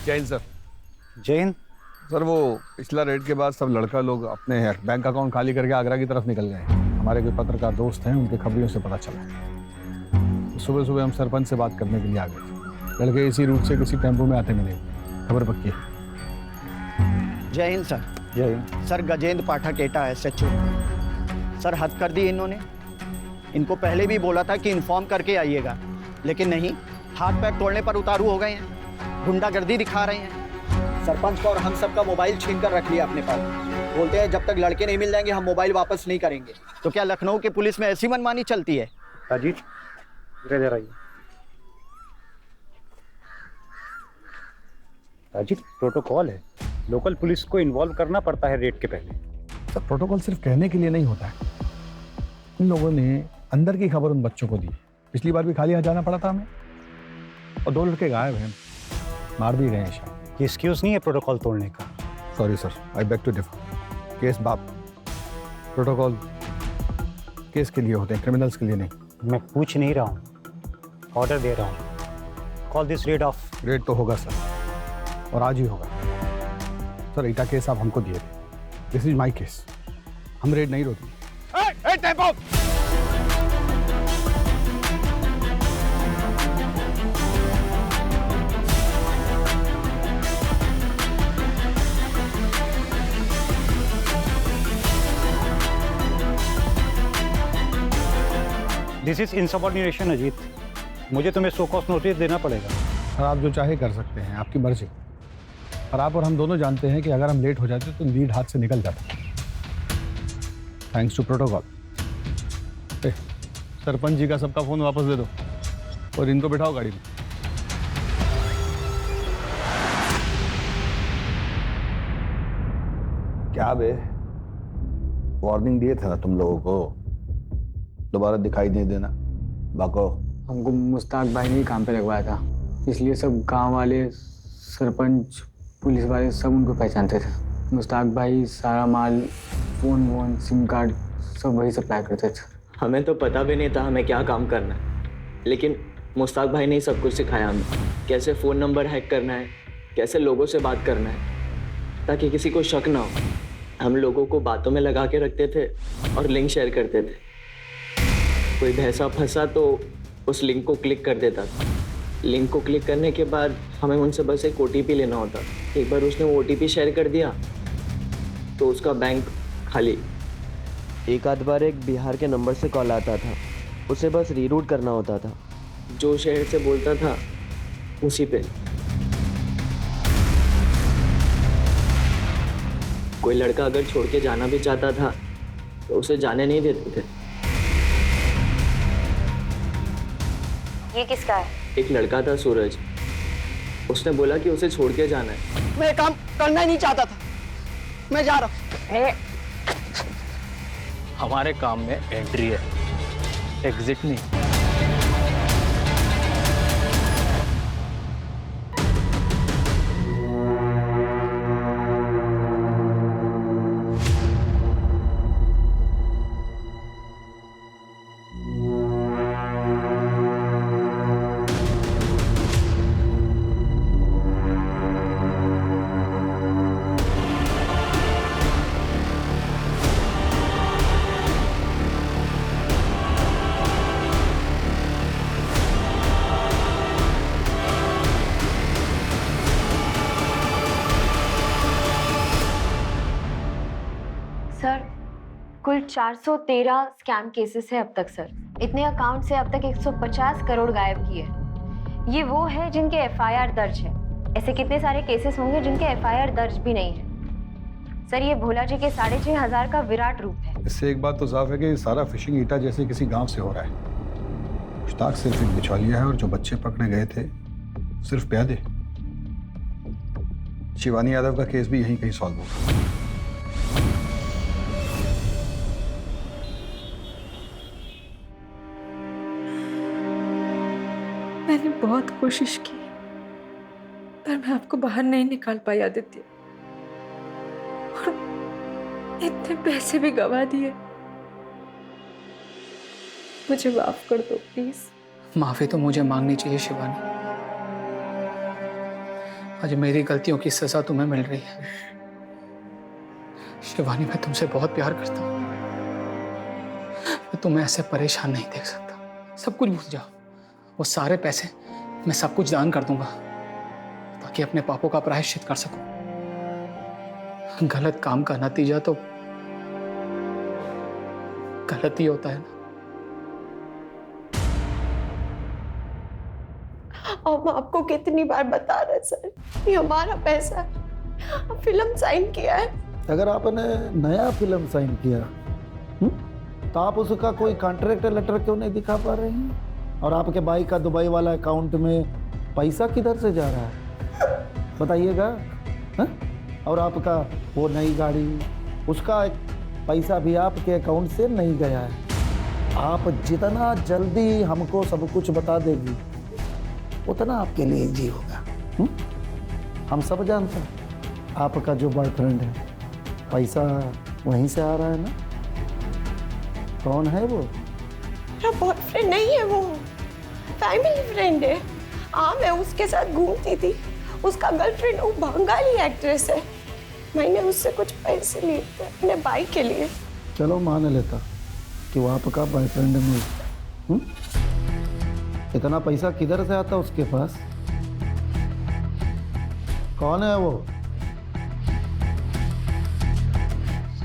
जय हिंद सर।
जय हिंद
सर, वो पिछला रेड के बाद सब लड़का लोग अपने बैंक अकाउंट खाली करके आगरा की तरफ निकल गए। हमारे कोई पत्रकार दोस्त हैं, उनके खबरियों से पता चला। तो सुबह सुबह हम सरपंच से बात करने के लिए आ गए। लड़के इसी रूट से किसी टेम्पो में आते मिले। खबर पक्की है।
जय हिंद सर।
जय हिंद
सर, गजेंद्र पाठक एटा है SHO। सर, हद कर दी इन्होंने। इनको पहले भी बोला था कि इन्फॉर्म करके आइएगा, लेकिन नहीं, हाथ पैर तोड़ने पर उतारू हो गए हैं, गुंडागर्दी दिखा रहे हैं। सरपंच का और हम सबका मोबाइल छीन कर रख लिया अपने पास। बोलते हैं जब तक लड़के नहीं मिल जाएंगे हम मोबाइल वापस नहीं करेंगे। तो क्या लखनऊ की पुलिस में ऐसी मनमानी चलती है?
अजीत, इधर आइए। अजीत, प्रोटोकॉल है, लोकल पुलिस को इन्वॉल्व करना पड़ता है रेड के पहले।
सर, प्रोटोकॉल सिर्फ कहने के लिए नहीं होता है। इन लोगों ने अंदर की खबर उन बच्चों को दी। पिछली बार भी खाली हाथ जाना पड़ा था हमें, और 2 लड़के गायब हैं, मार दिए गए हैं शायद।
ये एक्सक्यूज नहीं है प्रोटोकॉल तोड़ने का।
Sorry sir, I beg to differ. Case बाप, प्रोटोकॉल केस के लिए होते हैं, क्रिमिनल्स के लिए नहीं।
मैं पूछ नहीं रहा हूँ, ऑर्डर दे रहा हूँ। Call this rid of.
Red तो होगा सर, और आज ही होगा। सर, एटा केस आप हमको दिए थे। दिस इज माई केस, हम रेड नहीं रोकेंगे।
दिस इज इनसबऑर्डिनेशन अजीत, मुझे तुम्हें सो कॉस्ट नोटिस देना पड़ेगा।
सर, आप जो चाहे कर सकते हैं, आपकी मर्जी। पर आप और हम दोनों जानते हैं कि अगर हम लेट हो जाते तो लीड हाथ से निकल जाता। Thanks to protocol. Sarpanch ji का सबका फोन वापस दे दो और इनको बिठाओ गाड़ी में।
क्या बे, वार्निंग दिए थे ना तुम लोगों को, दोबारा दिखाई नहीं देना। बाको,
हमको मुश्ताक भाई ने ही काम पे लगवाया था, इसलिए सब गांव वाले, सरपंच, पुलिस वाले सब उनको पहचानते थे। मुश्ताक भाई सारा माल, फोन, सिम कार्ड सब वही सप्लाई करते थे।
हमें तो पता भी नहीं था हमें क्या काम करना है, लेकिन मुश्ताक भाई ने ही सब कुछ सिखाया हमें, कैसे फ़ोन नंबर हैक करना है, कैसे लोगों से बात करना है, ताकि किसी को शक ना हो। हम लोगों को बातों में लगा के रखते थे और लिंक शेयर करते थे। कोई भैंसा फंसा तो उस लिंक को क्लिक कर देता था। लिंक को क्लिक करने के बाद हमें उनसे बस एक OTP लेना होता। एक बार उसने वो OTP शेयर कर दिया तो उसका बैंक खाली।
एक आध बार एक बिहार के नंबर से कॉल आता था, उसे बस रीरूट करना होता था।
जो शहर से बोलता था उसी पे। कोई लड़का अगर छोड़ के जाना भी चाहता था तो उसे जाने नहीं देते थे।
ये किसका है?
एक लड़का था सूरज, उसने बोला कि उसे छोड़ के जाना है।
मैं काम करना ही नहीं चाहता था, मैं जा रहा हूँ।
हमारे काम में एंट्री है, एग्जिट नहीं।
सर, कुल 413 स्कैम केसेस है अब तक सर। इतने अकाउंट से अब तक 150 करोड़ गायब किए। ये वो है जिनके FIR दर्ज है। ऐसे कितने सारे केसेस होंगे जिनके FIR दर्ज भी नहीं है। सर, ये भोला जी के 6,500 का विराट रूप है।
इससे एक बात तो साफ है कि सारा फिशिंग ईटा जैसे किसी गांव से हो रहा है। मुश्ताक सिर्फ एक बिचौलिया है और जो बच्चे पकड़े गए थे सिर्फ प्यादे। शिवानी यादव का केस भी यहीं कहीं सॉल्व होगा।
मैंने बहुत कोशिश की पर मैं आपको बाहर नहीं निकाल पाई आदित्य, और इतने पैसे भी गवा दिए। मुझे माफ कर दो प्लीज।
माफी तो मुझे मांगनी चाहिए शिवानी। आज मेरी गलतियों की सजा तुम्हें मिल रही है। शिवानी, मैं तुमसे बहुत प्यार करता हूं। मैं तुम्हें ऐसे परेशान नहीं देख सकता। सब कुछ भूल जाओ। वो सारे पैसे मैं सब कुछ दान कर दूंगा ताकि अपने पापों का प्रायश्चित कर सकूं। गलत काम का नतीजा तो गलत ही होता है ना।
हम आपको कितनी बार बता रहे सर, ये हमारा पैसा है। फिल्म साइन किया है।
अगर आपने नया फिल्म साइन किया तो आप उसका कोई कॉन्ट्रैक्ट लेटर क्यों नहीं दिखा पा रहे हैं? और आपके भाई का दुबई वाला अकाउंट में पैसा किधर से जा रहा है बताइएगा? और आपका वो नई गाड़ी, उसका पैसा भी आपके अकाउंट से नहीं गया है। आप जितना जल्दी हमको सब कुछ बता देगी उतना आपके लिए इजी होगा। हम सब जानते हैं आपका जो बॉयफ्रेंड है पैसा वहीं से आ रहा है ना। कौन है वो?
मेरा बॉयफ्रेंड नहीं है, वो फैमिली फ्रेंड है। हाँ, मैं उसके साथ घूमती थी। उसका गर्लफ्रेंड वो बंगाली एक्ट्रेस है। मैंने उससे कुछ पैसे लिए थे अपने भाई के लिए।
चलो मान लेता कि वो आपका बॉयफ्रेंड नहीं। इतना पैसा किधर से आता उसके पास? कौन है वो?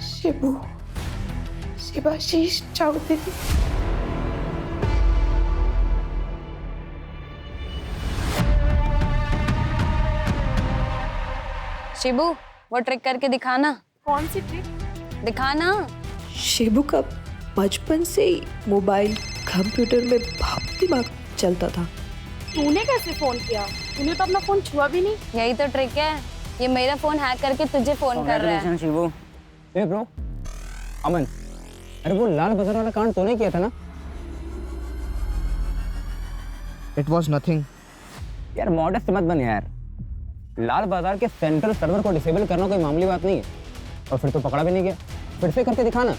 शिबू, शिवाशीष चौधरी।
शिबू, वो ट्रिक करके दिखाना।
कौन सी ट्रिक?
दिखाना।
शिबू का बचपन से ही मोबाइल कंप्यूटर में बहुत दिमाग चलता था।
तूने कैसे फोन किया? तूने तो अपना फोन छुआ भी नहीं। यही तो ट्रिक है। ये मेरा फोन हैक करके तुझे फोन कर रहा है।
शिबू। ए ब्रो, अमन, अरे वो लाल बाजार वाला कांड तूने किया था ना?
It was nothing.
यार मॉडेस्ट मत बन यार। लाल बाजार के सेंट्रल सर्वर को डिसेबल करना कोई मामूली बात नहीं है। और फिर तो पकड़ा भी नहीं गया। फिर से करके दिखाना।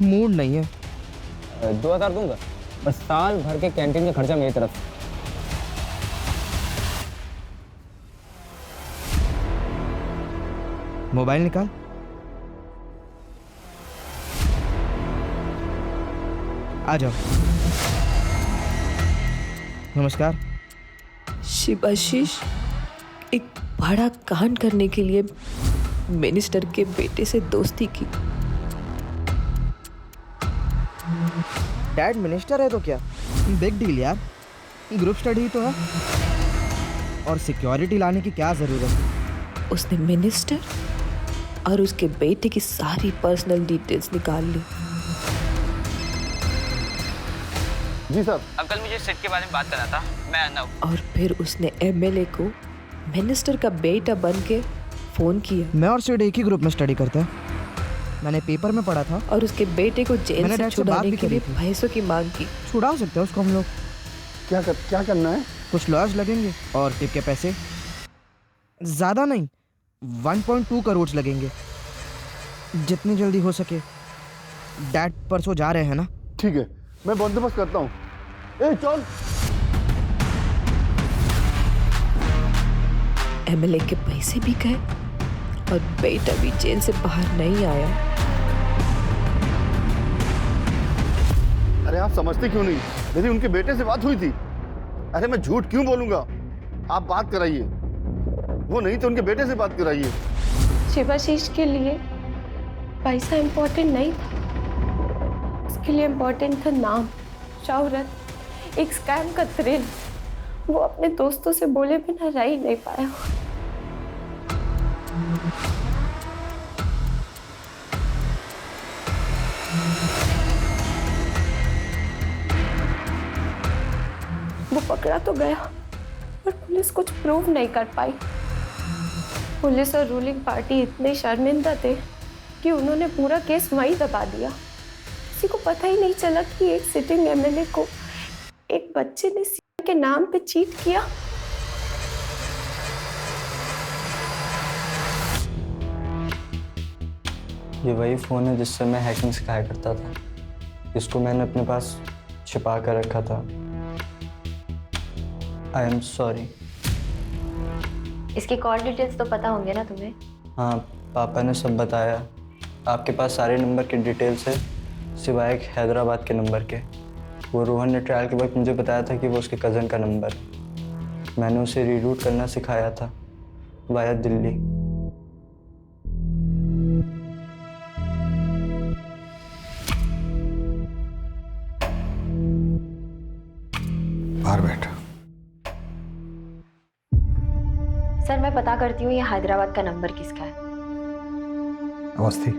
मूड नहीं है।
2000 दूंगा। और साल भर के कैंटीन का खर्चा मेरी तरफ से।
मोबाइल निकाल। आ जाओ। नमस्कार।
शिवाशीष एक बड़ा कांड करने के लिए मिनिस्टर के बेटे से दोस्ती की।
डैड मिनिस्टर है तो क्या बिग डील यार, ग्रुप स्टडी तो है। और सिक्योरिटी लाने की क्या जरूरत है?
उसने मिनिस्टर और उसके बेटे की सारी पर्सनल डिटेल्स निकाल ली।
जी सर।
अंकल मुझे सेट के बारे में बात करना था, मैं आना हूँ।
और फिर उसने एमएलए को मिनिस्टर का बेटा बन के फोन किया।
मैं और सिड एक ही ग्रुप में स्टडी करते हैं, मैंने पेपर में पढ़ा था।
और उसके बेटे को जेल से छुड़ाने के लिए पैसों की मांग की।
छुड़ा सकते हैं उसको हम लोग।
क्या करना है?
कुछ लॉयर्स लगेंगे और टिप के पैसे ज़्यादा नहीं, 1.2 करोड़ लगेंगे, जितनी जल्दी हो सके। डैड परसों जा रहे हैं ना?
ठीक है, मैं बंदोबस्त करता हूँ। ए चल।
एमएलए के पैसे भी गए और बेटा भी जेल से बाहर नहीं आया।
अरे आप समझते क्यों नहीं? मेरी उनके बेटे से बात हुई थी। अरे मैं झूठ क्यों बोलूंगा? आप बात कराइए, वो नहीं तो उनके बेटे से बात कराइए।
शिवाशीष के लिए पैसा इम्पोर्टेंट नहीं था, उसके लिए इम्पोर्टेंट था नाम, शौहरत, एक स्कैम का थ्रिल। वो अपने दोस्तों से बोले बिना रह ही नहीं पाया। वो पकड़ा तो गया पर पुलिस कुछ प्रूव नहीं कर पाई। पुलिस और रूलिंग पार्टी इतने शर्मिंदा थे कि उन्होंने पूरा केस वहीं दबा दिया। किसी को पता ही नहीं चला कि एक सिटिंग एमएलए को एक बच्चे ने सीएम के नाम पे चीट किया।
ये वही फ़ोन है जिससे मैं हैकिंग सिखाया करता था। इसको मैंने अपने पास छिपा कर रखा था। I am sorry.
इसकी कॉल डिटेल्स तो पता होंगे ना तुम्हें?
हाँ, पापा ने सब बताया। आपके पास सारे नंबर के डिटेल्स है सिवाय एक हैदराबाद के नंबर के। वो रोहन ने ट्रायल के वक्त मुझे बताया था कि वो उसके कज़न का नंबर है। मैंने उसे रीरूट करना सिखाया था वाया दिल्ली।
बाहर बैठ।
सर मैं पता करती हूँ ये हैदराबाद का नंबर किसका है।
Awasthi.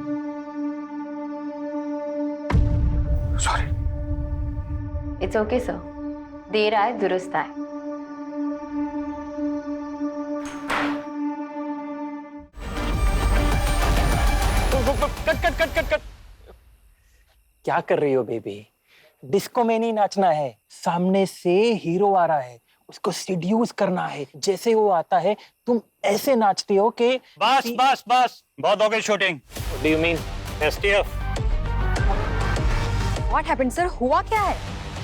Sorry.
It's okay sir, देर आए दुरुस्त आए।
Cut cut cut cut cut. क्या कर रही हो बेबी? डिस्को में नहीं नाचना है, सामने से हीरो आ रहा है, उसको सीड्यूस करना है। जैसे वो आता है तुम ऐसे नाचती हो कि
बस बस बस, बहुत हो गई shooting.
Do you mean
STF?
What happened sir? हुआ क्या है?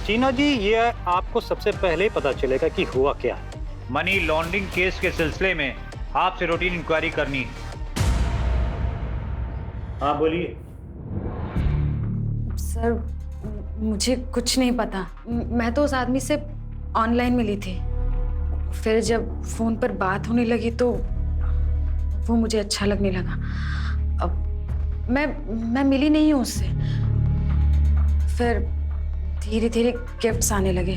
चीना जी, ये आपको सबसे पहले पता चलेगा कि हुआ क्या है। मनी लॉन्ड्रिंग केस के सिलसिले में आपसे रूटीन इंक्वायरी करनी है। हाँ बोलिए।
सर मुझे कुछ नहीं पता, मैं तो उस आदमी से ऑनलाइन मिली थी। फिर जब फोन पर बात होने लगी तो वो मुझे अच्छा लगने लगा। अब मैं मिली नहीं हूँ उससे। फिर धीरे धीरे गिफ्ट्स आने लगे।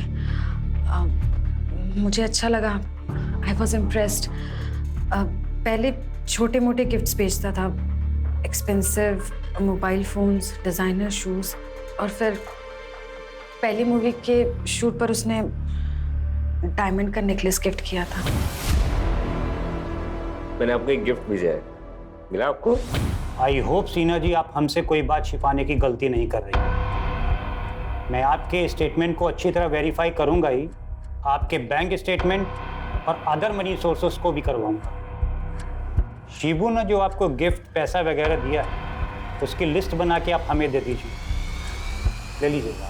मुझे अच्छा लगा, आई वॉज इम्प्रेस्ड। पहले छोटे मोटे गिफ्ट्स भेजता था, expensive mobile phones, designer shoes. और फिर पहली मूवी के शूट पर उसने डायमंड का नेकलेस गिफ्ट किया था।
मैंने आपको एक गिफ्ट भेजा है, मिला आपको?
आई होप सीना जी आप हमसे कोई बात छिपाने की गलती नहीं कर रही। मैं आपके स्टेटमेंट को अच्छी तरह वेरीफाई करूंगा ही, आपके बैंक स्टेटमेंट और अदर मनी सोर्सेस को भी करवाऊंगा। शिबू ने जो आपको गिफ्ट पैसा वगैरह दिया है उसकी लिस्ट बना के आप हमें दे दीजिए। ले लीजिएगा।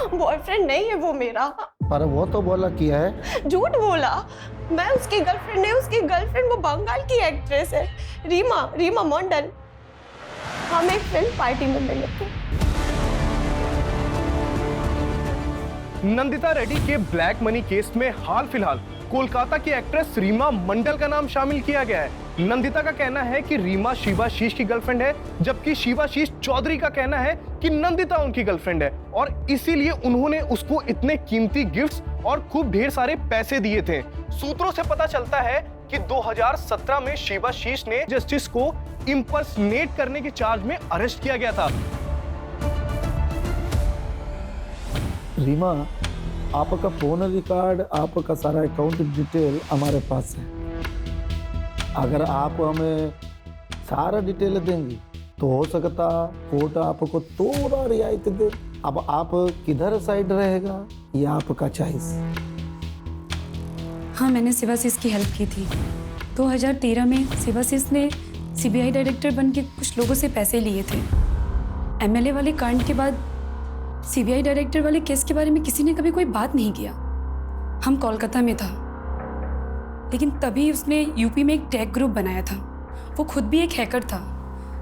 बॉयफ्रेंड नहीं है वो मेरा।
पर वो तो बोला किया है।
झूठ बोला। मैं उसकी गर्लफ्रेंड नहीं, उसकी गर्लफ्रेंड वो बंगाल की एक्ट्रेस है, रीमा मंडल। हम एक फिल्म पार्टी में मिले थे।
नंदिता रेड्डी के ब्लैक मनी केस में हाल फिलहाल कोलकाता की एक्ट्रेस रीमा मंडल का नाम शामिल किया गया है। नंदिता का कहना है कि रीमा शिवाशीष की गर्लफ्रेंड है, जबकि शिवाशीष चौधरी का कहना है कि नंदिता उनकी गर्लफ्रेंड है और इसीलिए उन्होंने उसको इतने कीमती गिफ्ट्स और खूब ढेर सारे पैसे दिए थे। सूत्रों से पता चलता है कि 2017 में शिवाशीष ने जस्टिस को इंपर्सनेट करने के चार्ज में अरेस्ट किया गया था।
रीमा, आपका फोन रिकॉर्ड, आपका सारा अकाउंट डिटेल हमारे पास है। अगर आप हमें सारा डिटेल देंगी तो हो सकता कोर्ट आपको थोड़ा रियायत दे। अब आप किधर साइड रहेगा ये आपका चॉइस।
हाँ, मैंने शिवाशीष की हेल्प की थी। 2013 में शिवाशीष ने सीबीआई डायरेक्टर बन के कुछ लोगों से पैसे लिए थे। एमएलए वाले कांड के बाद सीबीआई डायरेक्टर वाले केस के बारे में किसी ने कभी कोई बात नहीं किया। हम कोलकाता में था, लेकिन तभी उसने यूपी में एक टैग ग्रुप बनाया था। वो खुद भी एक हैकर था,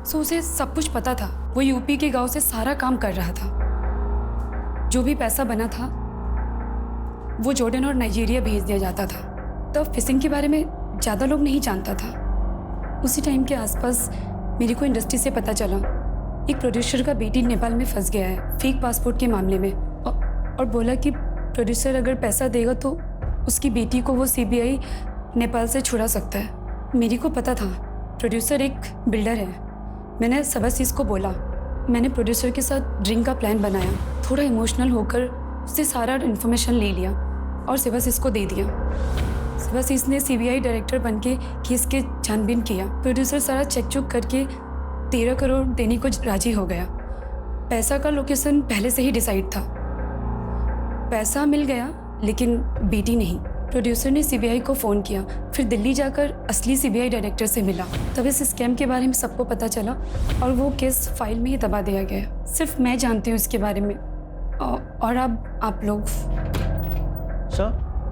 सो उसे सब कुछ पता था। वो यूपी के गांव से सारा काम कर रहा था। जो भी पैसा बना था वो जॉर्डन और नाइजीरिया भेज दिया जाता था। तब फिशिंग के बारे में ज़्यादा लोग नहीं जानता था। उसी टाइम के आसपास मेरे को इंडस्ट्री से पता चला एक प्रोड्यूसर का बेटी नेपाल में फंस गया है फेक पासपोर्ट के मामले में, और बोला कि प्रोड्यूसर अगर पैसा देगा तो उसकी बेटी को वो सीबीआई नेपाल से छुड़ा सकता है। मेरे को पता था प्रोड्यूसर एक बिल्डर है। मैंने शिवाशीष को बोला। मैंने प्रोड्यूसर के साथ ड्रिंक का प्लान बनाया। थोड़ा इमोशनल होकर उससे सारा इन्फॉर्मेशन ले लिया और शिवाशीष को दे दिया। शिवाशीष ने सीबीआई डायरेक्टर बन के केस के छानबीन किया। प्रोड्यूसर सारा चेक चुक करके 13 करोड़ देने को राजी हो गया। पैसा का लोकेशन पहले से ही डिसाइड था। पैसा मिल गया लेकिन बेटी नहीं। प्रोड्यूसर ने सीबीआई को फ़ोन किया, फिर दिल्ली जाकर असली सीबीआई डायरेक्टर से मिला। तब इस स्कैम के बारे में सबको पता चला और वो केस फाइल में ही दबा दिया गया। सिर्फ मैं जानती हूँ इसके बारे में, और अब आप लोग।
सर,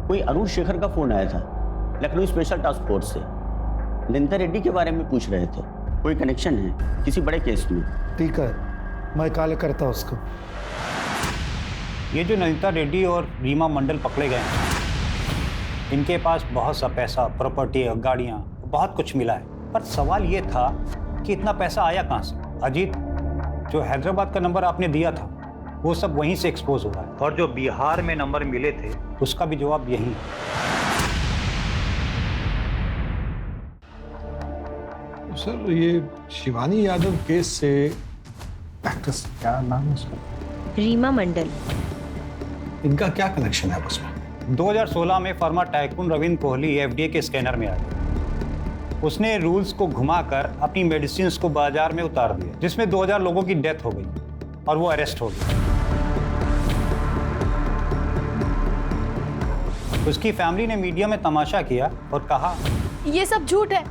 कोई अरुण शेखर का फ़ोन आया था लखनऊ स्पेशल टास्क फोर्स से। नंदिता रेड्डी के बारे में पूछ रहे थे। कोई कनेक्शन है किसी बड़े केस में?
ठीक है, मैं कॉल करता हूँ उसको।
ये जो नंदिता रेड्डी और रीमा मंडल पकड़े गए हैं, इनके पास बहुत सा पैसा, प्रॉपर्टी, गाड़ियाँ, बहुत कुछ मिला है। पर सवाल ये था कि इतना पैसा आया कहाँ से? अजीत, जो हैदराबाद का नंबर आपने दिया था वो सब वहीं से एक्सपोज हुआ है, और जो बिहार में नंबर मिले थे उसका भी जवाब यही है।
सर, ये शिवानी यादव केस से एक्ट्रेस, क्या नाम है उसका?
रीमा मंडल।
इनका क्या कनेक्शन है उसमें?
2016 में फर्मा टाइकून रविंद्र कोहली एफडीए के स्कैनर में आया। उसने रूल्स को घुमाकर अपनी मेडिसिन को बाजार में उतार दिया, जिसमें 2000 लोगों की डेथ हो गई और वो अरेस्ट हो गया। उसकी फैमिली ने मीडिया में तमाशा किया और कहा,
ये सब झूठ है।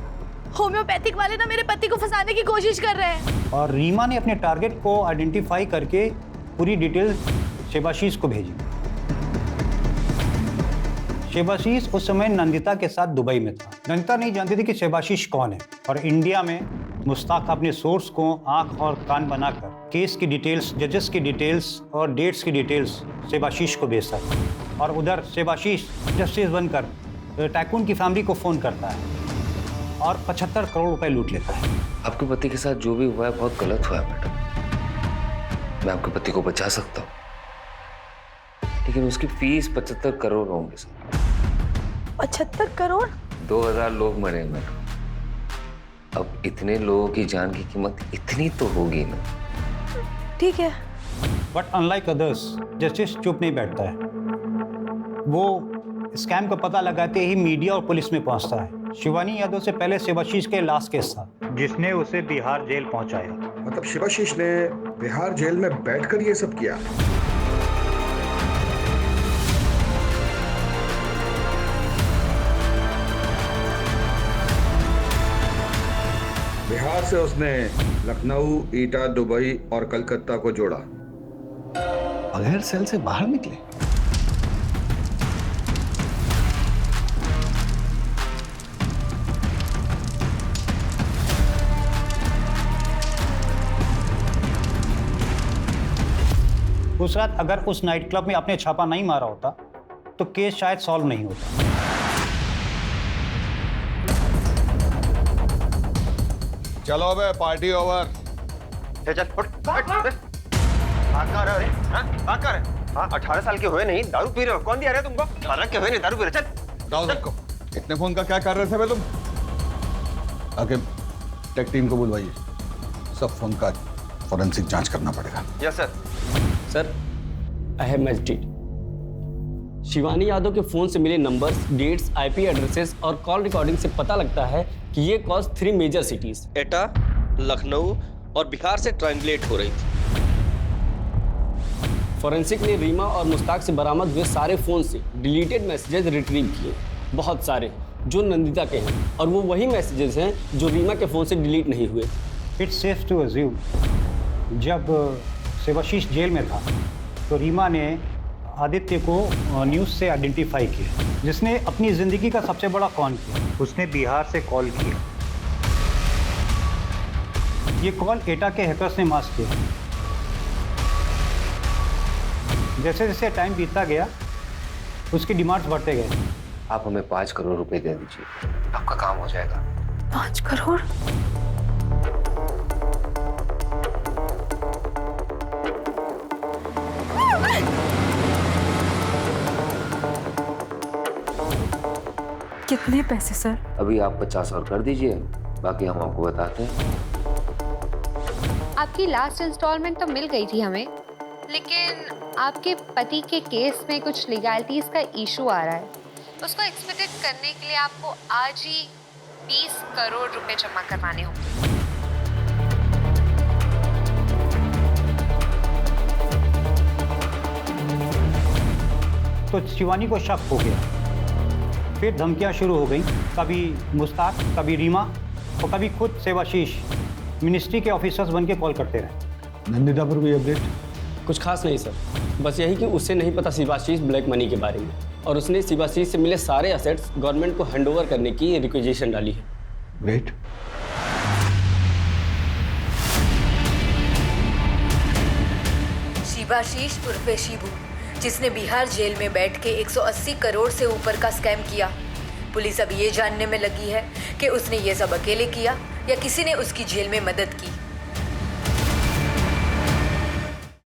होम्योपैथिक वाले ना मेरे पति को फंसाने की कोशिश कर रहे हैं।
और रीमा ने अपने टारगेट को आइडेंटिफाई करके पूरी डिटेल शिवाशीष को भेजी। शिवाशीष उस समय नंदिता के साथ दुबई में था। नंदिता नहीं जानती थी कि शिवाशीष कौन है, और इंडिया में मुश्ताक अपने सोर्स को आंख और कान बनाकर केस की डिटेल्स, जजेस की डिटेल्स और डेट्स की डिटेल्स शिवाशीष को भेजता था। और उधर शिवाशीष जस्टिस बनकर टाइकून की फैमिली को फोन करता है और 75 करोड़ रुपए लूट लेता है।
आपके पति के साथ जो भी हुआ है बहुत गलत हुआ है मैडम। मैं आपके पति को बचा सकता हूँ, लेकिन उसकी फीस 75 करोड़ होंगे सर।
75 करोड़?
2000 लोग मरे मैडम। अब इतने लोगों की जान की कीमत इतनी तो होगी ना।
ठीक है।
बट अनलाइक अदर्स, जस्टिस चुप नहीं बैठता है। वो स्कैम का पता लगाते ही मीडिया और पुलिस में पहुंचता है। शिवानी यादव से पहले शिवाशीष के लास्ट केस था, जिसने उसे बिहार जेल पहुंचाया।
मतलब शिवाशीष ने बिहार जेल में बैठकर ये सब किया? बिहार से उसने लखनऊ, ईटा, दुबई और कलकत्ता को जोड़ा।
बगैर सेल से बाहर निकले।
उस रात अगर उस नाइट क्लब में आपने छापा नहीं मारा होता तो केस शायद सॉल्व नहीं होता।
चलो बे, पार्टी ओवर।
चल उठ, भाग कहाँ रहे? हाँ? भाग कहाँ रहे? हाँ, 18 साल के हुए नहीं, दारू पी रहे हो? कौन दिया रहे तुमको? 18 के हुए नहीं, दारू पी रहे? चल
जाओ सबको। इतने फोन का क्या कर रहे थे बे तुम? आके टेक टीम को बुलवाइए, सब फोन का फॉरेंसिक जांच करना पड़ेगा।
Yes sir. Sir, I have magistrate. Shivani Yadav के फोन से मिले नंबर्स, डेट्स, आईपी एड्रेसेस और कॉल रिकॉर्डिंग से पता लगता है कि ये कॉल्स 3 मेजर सिटीज एटा, लखनऊ और बिहार से ट्रांसलेट हो रही थी। फॉरेंसिक ने रीमा और मुश्ताक से बरामद हुए सारे फोन से डिलीटेड मैसेजेस रिट्रीव किए, बहुत सारे जो नंदिता के हैं, और वो वही मैसेजेस हैं जो रीमा के फोन से डिलीट नहीं हुए।
इट्स सेफ टू अज्यूम जब शिवाशीष जेल में था तो रीमा ने आदित्य को न्यूज़ से आइडेंटिफाई किया, जिसने अपनी ज़िंदगी का सबसे बड़ा कॉन किया। उसने बिहार से कॉल किया। ये कॉल एटा के हैकर्स ने मास्क किया। जैसे जैसे टाइम बीतता गया उसकी डिमांड्स बढ़ते गए।
आप हमें 5 करोड़ रुपए दे दीजिए, आपका काम हो जाएगा।
5 करोड़? कितने पैसे सर?
अभी आप 50 और कर दीजिए, बाकी हम आपको बताते हैं।
आपकी लास्ट इंस्टॉलमेंट तो मिल गई थी हमें, लेकिन आपके पति के केस में कुछ लीगैलिटीज का इशू आ रहा है। उसको एक्सपेक्टेड करने के लिए आपको आज ही 20 करोड़ रुपए जमा करवाने होंगे।
तो शिवानी को शक हो गया। फिर धमकियां शुरू हो गई, कभी मुश्ताक, कभी रीमा और कभी खुद शिवाशीष मिनिस्ट्री के ऑफिसर्स बन के कॉल करते रहे।
नंदिता पर कोई अपडेट?
कुछ खास नहीं सर, बस यही कि उसे नहीं पता शिवाशीष ब्लैक मनी के बारे में, और उसने शिवाशीष से मिले सारे असेट्स गवर्नमेंट को हैंडओवर करने की रिक्वेजिशन डाली है।
ग्रेट।
शिवाशीष उर्फे शिबू, जिसने बिहार जेल में बैठ के 180 करोड़ से ऊपर का स्कैम किया। पुलिस अब ये जानने में लगी है कि उसने ये सब अकेले किया या किसी ने उसकी जेल में मदद की।